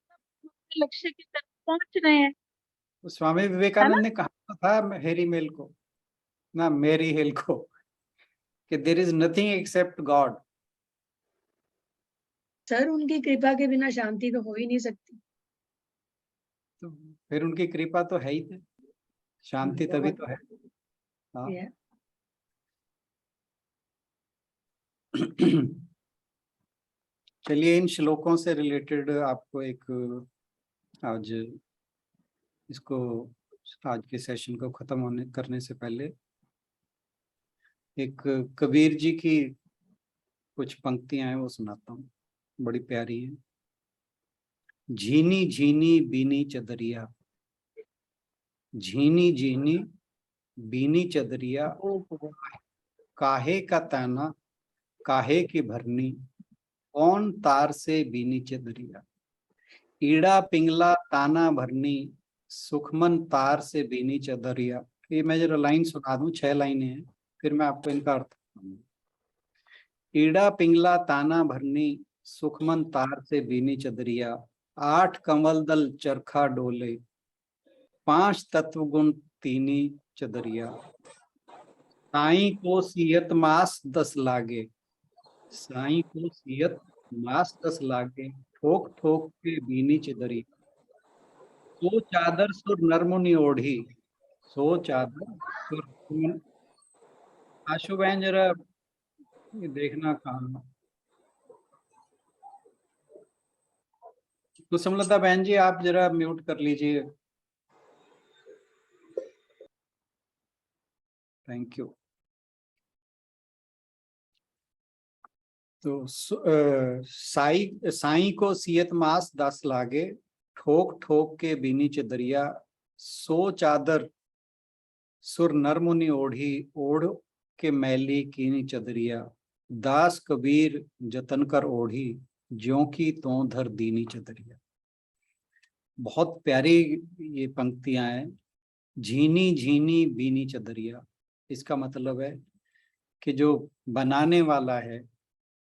[SPEAKER 6] अपने लक्ष्य की तरफ पहुंच रहे हैं,
[SPEAKER 2] तो स्वामी
[SPEAKER 6] है ना?
[SPEAKER 2] विवेकानंद ने कहा तो था हैरी मेल को, ना मेरी हिल को, कि there is nothing except God.
[SPEAKER 4] Sir उनकी कृपा के बिना शांति तो हो ही नहीं सकती।
[SPEAKER 2] तो फिर उनकी कृपा तो है ही थे, शांति तभी तो है। हाँ। चलिए, इन श्लोकों से रिलेटेड आपको एक आज इसको आज के सेशन को खत्म होने करने से पहले एक कबीर जी की कुछ पंक्तियां हैं वो सुनाता हूँ, बड़ी प्यारी है। झीनी झीनी बीनी चदरिया, झीनी झीनी बीनी चदरिया, काहे का ताना काहे की भरनी, कौन तार से बीनी चदरिया, ईड़ा पिंगला ताना भरनी, सुखमन तार से बीनी चदरिया। ये मैं जरा लाइन सुना दूं, 6 लाइनें हैं, फिर मैं आपको इनका अर्थ बताऊंगा। ईड़ा पिंगला ताना भरनी, सुखमन तार से बीनी चदरिया, 8 कमल दल चरखा डोले, 5 तत्व गुण तीनी चदरिया। साई को सियत मास 10 लागे, साई को सियत मास 10 लागे, ठोक ठोक के बीनी चदरी। सो चादर सुर नरमुनि ओढ़ी, सो चादर सुर। आशु बहन जरा ये देखना कहाँ। कुसुमलता बहन जी आप जरा म्यूट कर लीजिए, थैंक यू। तो साई को सियत मास 10 लागे, ठोक ठोक के बीनी चदरिया। सो चादर सुर नरमुनि ओढ़ी, ओढ़ के मैली कीनी चदरिया। दास कबीर जतन कर ओढ़ी, ज्यों की त्यों धर दीनी चदरिया। बहुत प्यारी ये पंक्तियां हैं। झीनी झीनी बीनी चदरिया, इसका मतलब है कि जो बनाने वाला है,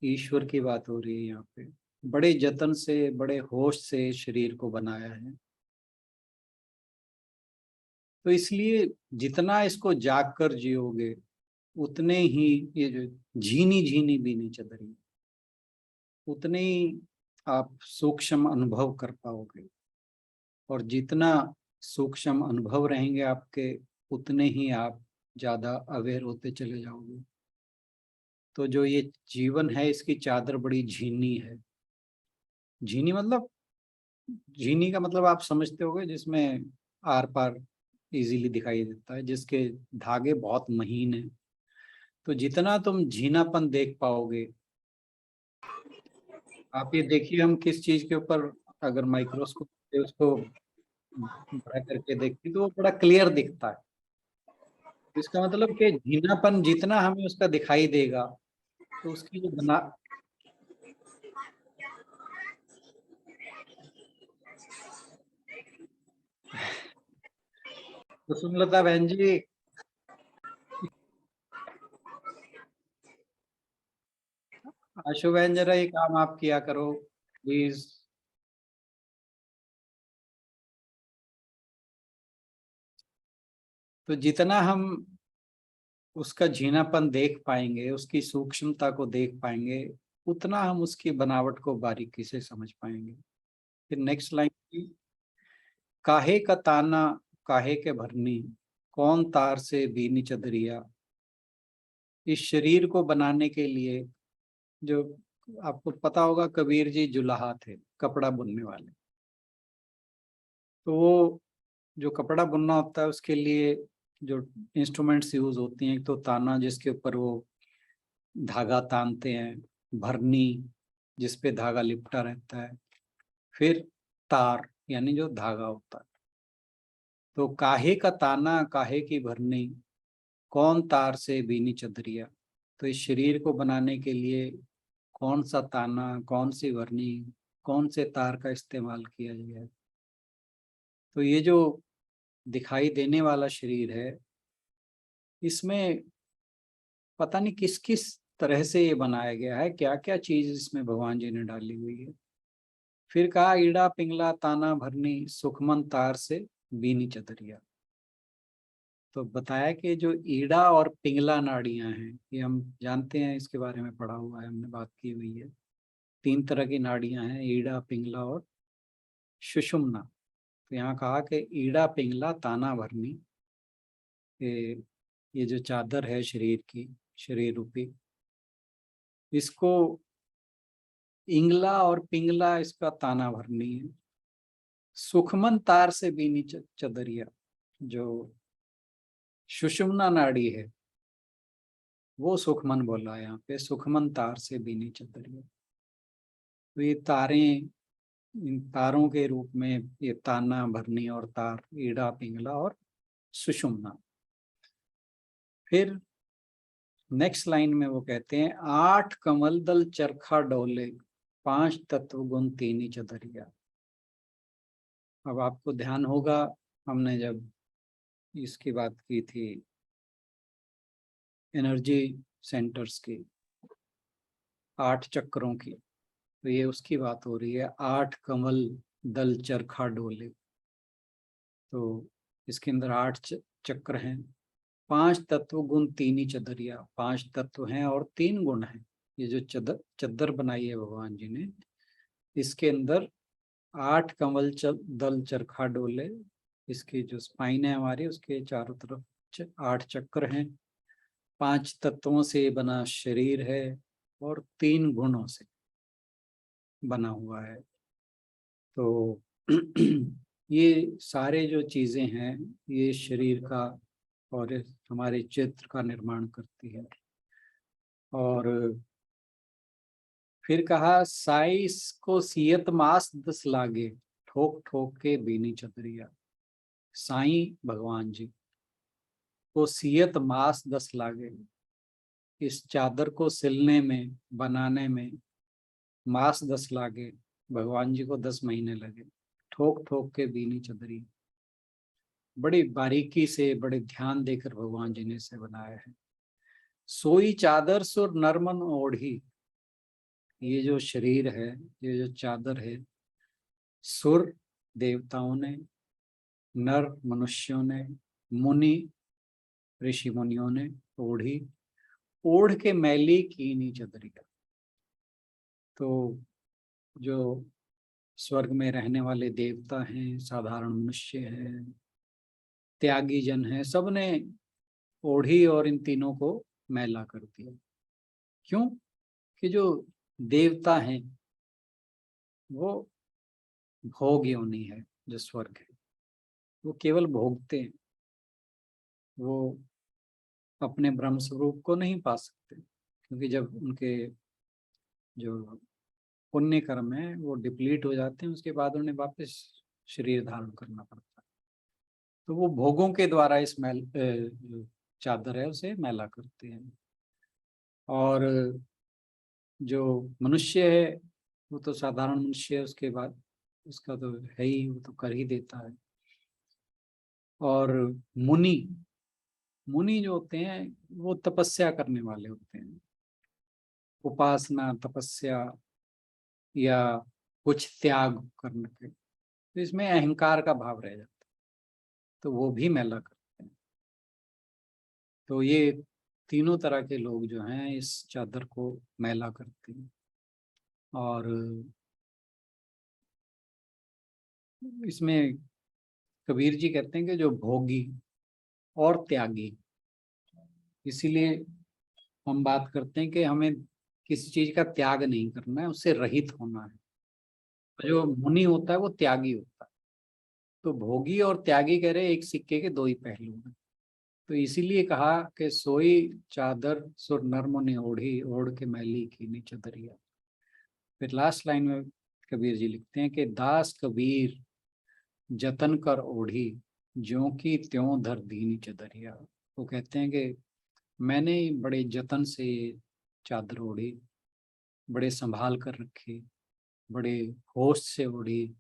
[SPEAKER 2] ईश्वर की बात हो रही है यहाँ पे, बड़े जतन से बड़े होश से शरीर को बनाया है। तो इसलिए जितना इसको जाग कर जियोगे उतने ही ये जो झीनी झीनी बीनी चदरिया, उतने ही आप सूक्ष्म अनुभव कर पाओगे। और जितना सूक्ष्म अनुभव रहेंगे आपके, उतने ही आप ज्यादा अवेयर होते चले जाओगे। तो जो ये जीवन है इसकी चादर बड़ी झीनी है। झीनी मतलब, झीनी का मतलब आप समझते होगे, जिसमें आर पार इजीली दिखाई देता है, जिसके धागे बहुत महीन है। तो जितना तुम झीनापन देख पाओगे, आप ये देखिए हम किस चीज के ऊपर अगर माइक्रोस्कोप से उसको बड़ा करके देखते तो वो बड़ा क्लियर दिखता है। इसका मतलब कि झीनापन जितना हमें उसका दिखाई देगा, तो उसकी जो बना कुसुमलता बहन जी, आशु बहन जरा ये काम आप किया करो प्लीज। तो जितना हम उसका झीनापन देख पाएंगे, उसकी सूक्ष्मता को देख पाएंगे, उतना हम उसकी बनावट को बारीकी से समझ पाएंगे। फिर नेक्स्ट लाइन की, काहे का ताना काहे के भरनी, कौन तार से बीनी चदरिया। इस शरीर को बनाने के लिए, जो आपको पता होगा कबीर जी जुलाहा थे, कपड़ा बुनने वाले। तो वो जो कपड़ा बुनना होता है उसके लिए जो इंस्ट्रूमेंट्स यूज होती हैं, तो ताना जिसके ऊपर वो धागा तानते हैं, भरनी जिस पे धागा लिपटा रहता है, फिर तार यानी जो धागा होता है। तो काहे का ताना काहे की भरनी, कौन तार से बीनी चदरिया। तो इस शरीर को बनाने के लिए कौन सा ताना, कौन सी भरनी, कौन से तार का इस्तेमाल किया गया है। तो ये जो दिखाई देने वाला शरीर है, इसमें पता नहीं किस किस तरह से ये बनाया गया है, क्या क्या चीज इसमें भगवान जी ने डाली हुई है। फिर कहा ईड़ा पिंगला ताना भरनी, सुखमन तार से बीनी चदरिया। तो बताया कि जो ईड़ा और पिंगला नाड़ियां हैं, ये हम जानते हैं, इसके बारे में पढ़ा हुआ है, हमने बात की हुई है। 3 तरह की नाड़ियां हैं, ईड़ा पिंगला और सुषुम्ना। तो यहाँ कहा कि ईड़ा पिंगला ताना भरनी, ये जो चादर है शरीर की, शरीर रूपी, इसको इंगला और पिंगला इसका ताना भरनी है। सुखमन तार से बीनी चदरिया, जो सुषुम्ना नाड़ी है वो सुखमन बोला है यहाँ पे, सुखमन तार से बीनी चदरिया। तो ये तारें, इन तारों के रूप में ये ताना भरनी और तार, ईड़ा पिंगला और सुषुम्ना। फिर नेक्स्ट लाइन में वो कहते हैं 8 कमल दल चरखा डोले, 5 तत्व गुण तीनी चदरिया। अब आपको ध्यान होगा, हमने जब इसकी बात की थी एनर्जी सेंटर्स की, 8 चक्रों की, तो ये उसकी बात हो रही है। 8 कमल दल चरखा डोले, तो इसके अंदर 8 चक्र हैं, 5 तत्व गुण 3 ही चदरिया। 5 तत्व हैं और 3 गुण हैं। ये जो चद्दर बनाई है भगवान जी ने, इसके अंदर 8 कमल दल चरखा डोले। इसकी जो स्पाइन है हमारी, उसके चारों तरफ 8 चक्र हैं। 5 तत्वों से बना शरीर है और 3 गुणों से बना हुआ है। तो ये सारे जो चीजें हैं, ये शरीर का और हमारे चित्र का निर्माण करती है। और फिर कहा, साइस को सियत मास 10 लागे, ठोक ठोक के बीनी चदरिया। साईं भगवान जी को सियत मास 10 लागे। इस चादर को सिलने में, बनाने में मास 10 लागे। भगवान जी को 10 महीने लगे। ठोक ठोक के बीनी चदरी। बड़ी बारीकी से, बड़े ध्यान देकर भगवान जी ने इसे बनाया है। सोई चादर सुर नरमन ओढ़ी। ये जो शरीर है, ये जो चादर है, सुर देवताओं ने, नर मनुष्यों ने, मुनि ऋषि मुनियों ने ओढ़ी। ओढ़ के मैली कीनी चदरिया। तो जो स्वर्ग में रहने वाले देवता हैं, साधारण मनुष्य हैं, त्यागी जन हैं, सबने ओढ़ी और इन तीनों को मैला कर दिया। क्यों? कि जो देवता हैं वो भोग योनि है। जो स्वर्ग है वो केवल भोगते हैं, वो अपने ब्रह्म स्वरूप को नहीं पा सकते। क्योंकि जब उनके जो पुण्य कर्म है वो डिप्लीट हो जाते हैं, उसके बाद उन्हें वापस शरीर धारण करना पड़ता है। तो वो भोगों के द्वारा इस जो चादर है उसे मैला करते हैं। और जो मनुष्य है वो तो साधारण मनुष्य है, उसके बाद उसका तो है ही, वो तो कर ही देता है। और मुनि मुनि जो होते हैं वो तपस्या करने वाले होते हैं। उपासना, तपस्या या कुछ त्याग करने के, तो इसमें अहंकार का भाव रह जाता है, तो वो भी मैला करते हैं। तो ये तीनों तरह के लोग जो हैं इस चादर को मैला करते हैं। और इसमें कबीर जी कहते हैं कि जो भोगी और त्यागी, इसीलिए हम बात करते हैं कि हमें किसी चीज का त्याग नहीं करना है, उससे रहित होना है। जो मुनि होता है वो त्यागी होता है। तो भोगी और त्यागी कह रहे एक सिक्के के 2 ही पहलू हैं। तो इसीलिए कहा कि सोई चादर सुर नर मुनि ओढ़ी, ओढ़ के मैली कीनी चदरिया। फिर लास्ट लाइन में कबीर जी लिखते हैं कि दास कबीर जतन कर ओढ़ी, ज्यों की त्यों धर दीनी चदरिया। वो कहते हैं कि मैंने बड़े जतन से चादर ओढ़ी, बड़े संभाल कर रखी, बड़े होश से ओढ़ी,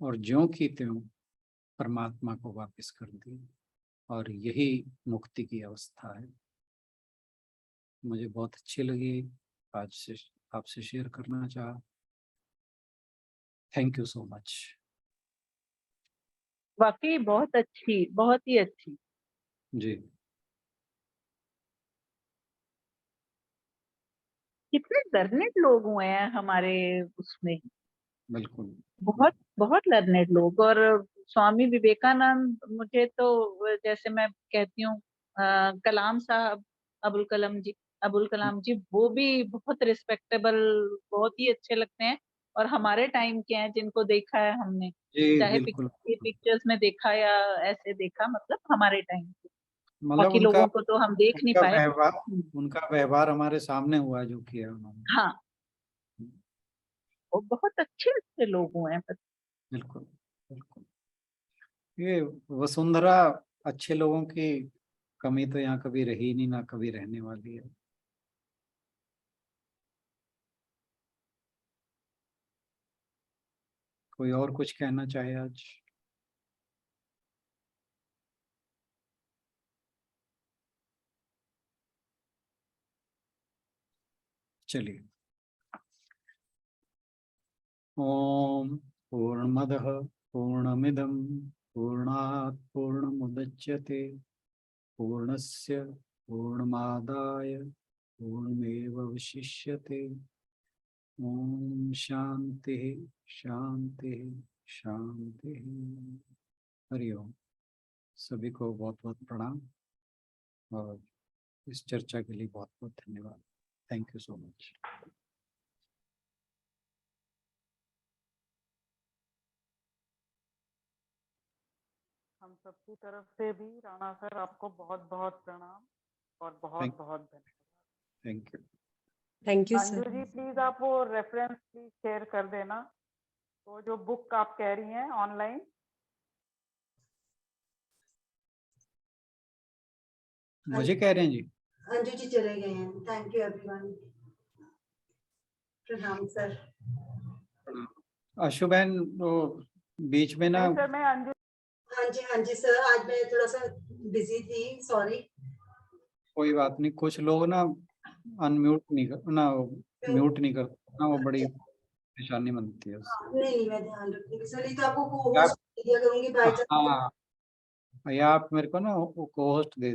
[SPEAKER 2] और ज्यों की त्यों परमात्मा को वापस कर दी। और यही मुक्ति की अवस्था है। मुझे बहुत अच्छी लगी, आज से आपसे शेयर करना चाहा। Thank you so much.
[SPEAKER 6] वाकई बहुत अच्छी, बहुत ही अच्छी।
[SPEAKER 2] जी,
[SPEAKER 6] कितने लर्नेड लोग हुए हैं हमारे उसमें,
[SPEAKER 2] बिल्कुल।
[SPEAKER 6] बहुत बहुत लर्नेड लोग। और स्वामी विवेकानंद, मुझे तो जैसे मैं कहती हूँ कलाम साहब, अबुल कलाम जी, वो भी बहुत रिस्पेक्टेबल, बहुत ही अच्छे लगते हैं। और हमारे टाइम के हैं जिनको देखा है हमने,
[SPEAKER 2] जी,
[SPEAKER 6] चाहे
[SPEAKER 2] बिल्कुल।
[SPEAKER 6] पिक्चर्स में देखा या ऐसे देखा, मतलब हमारे टाइम के।
[SPEAKER 2] मतलब
[SPEAKER 6] बाकी लोगों को तो हम देख नहीं पाए।
[SPEAKER 2] उनका व्यवहार हमारे सामने हुआ जो किया उन्होंने।
[SPEAKER 6] हाँ, वो बहुत अच्छे अच्छे लोग हुए हैं।
[SPEAKER 2] बिल्कुल, बिल्कुल। ये वसुंधरा अच्छे लोगों की कमी तो यहाँ कभी रही नहीं, ना कभी रहने वाली है। कोई और कुछ कहना चाहे आज? चलिए। ओम पूर्णमदः पूर्णमिदं पूर्णात् पूर्णमुदच्यते पूर्णस्य पूर्णमादाय पूर्णमेवावशिष्यते। ओम शांति शांति शांति। हरि ओम। सभी को बहुत बहुत प्रणाम और इस चर्चा के लिए बहुत बहुत धन्यवाद। Thank you so much.
[SPEAKER 5] हम सबकी तरफ से भी राणा सर आपको बहुत बहुत प्रणाम और बहुत बहुत धन्यवाद।
[SPEAKER 2] Thank you.
[SPEAKER 9] Thank you
[SPEAKER 5] Anju
[SPEAKER 9] sir.
[SPEAKER 5] Ji please आप वो रेफरेंस प्लीज शेयर कर देना, तो जो बुक आप कह रही हैं ऑनलाइन।
[SPEAKER 2] मुझे कह रहे हैं जी?
[SPEAKER 1] अंजू जी चले गए हैं। Thank you everyone. प्रणाम सर।
[SPEAKER 2] आशु बहन वो बीच में ना।
[SPEAKER 5] सर मैं अंजू।
[SPEAKER 1] हाँ जी सर, आज मैं थोड़ा सा बिजी थी, सॉरी।
[SPEAKER 2] कोई बात नहीं, कुछ लोग ना अनम्यूट नहीं कर ना, म्यूट नहीं करते ना, वो बड़ी परेशानी बनती है उससे।
[SPEAKER 1] नहीं मैं ध्यान रखूंगी सर, नहीं तो आपको को होस्ट दिया करूंगी बाय चांस।
[SPEAKER 2] हाँ, या आप मेरे को ना वो को होस्ट दे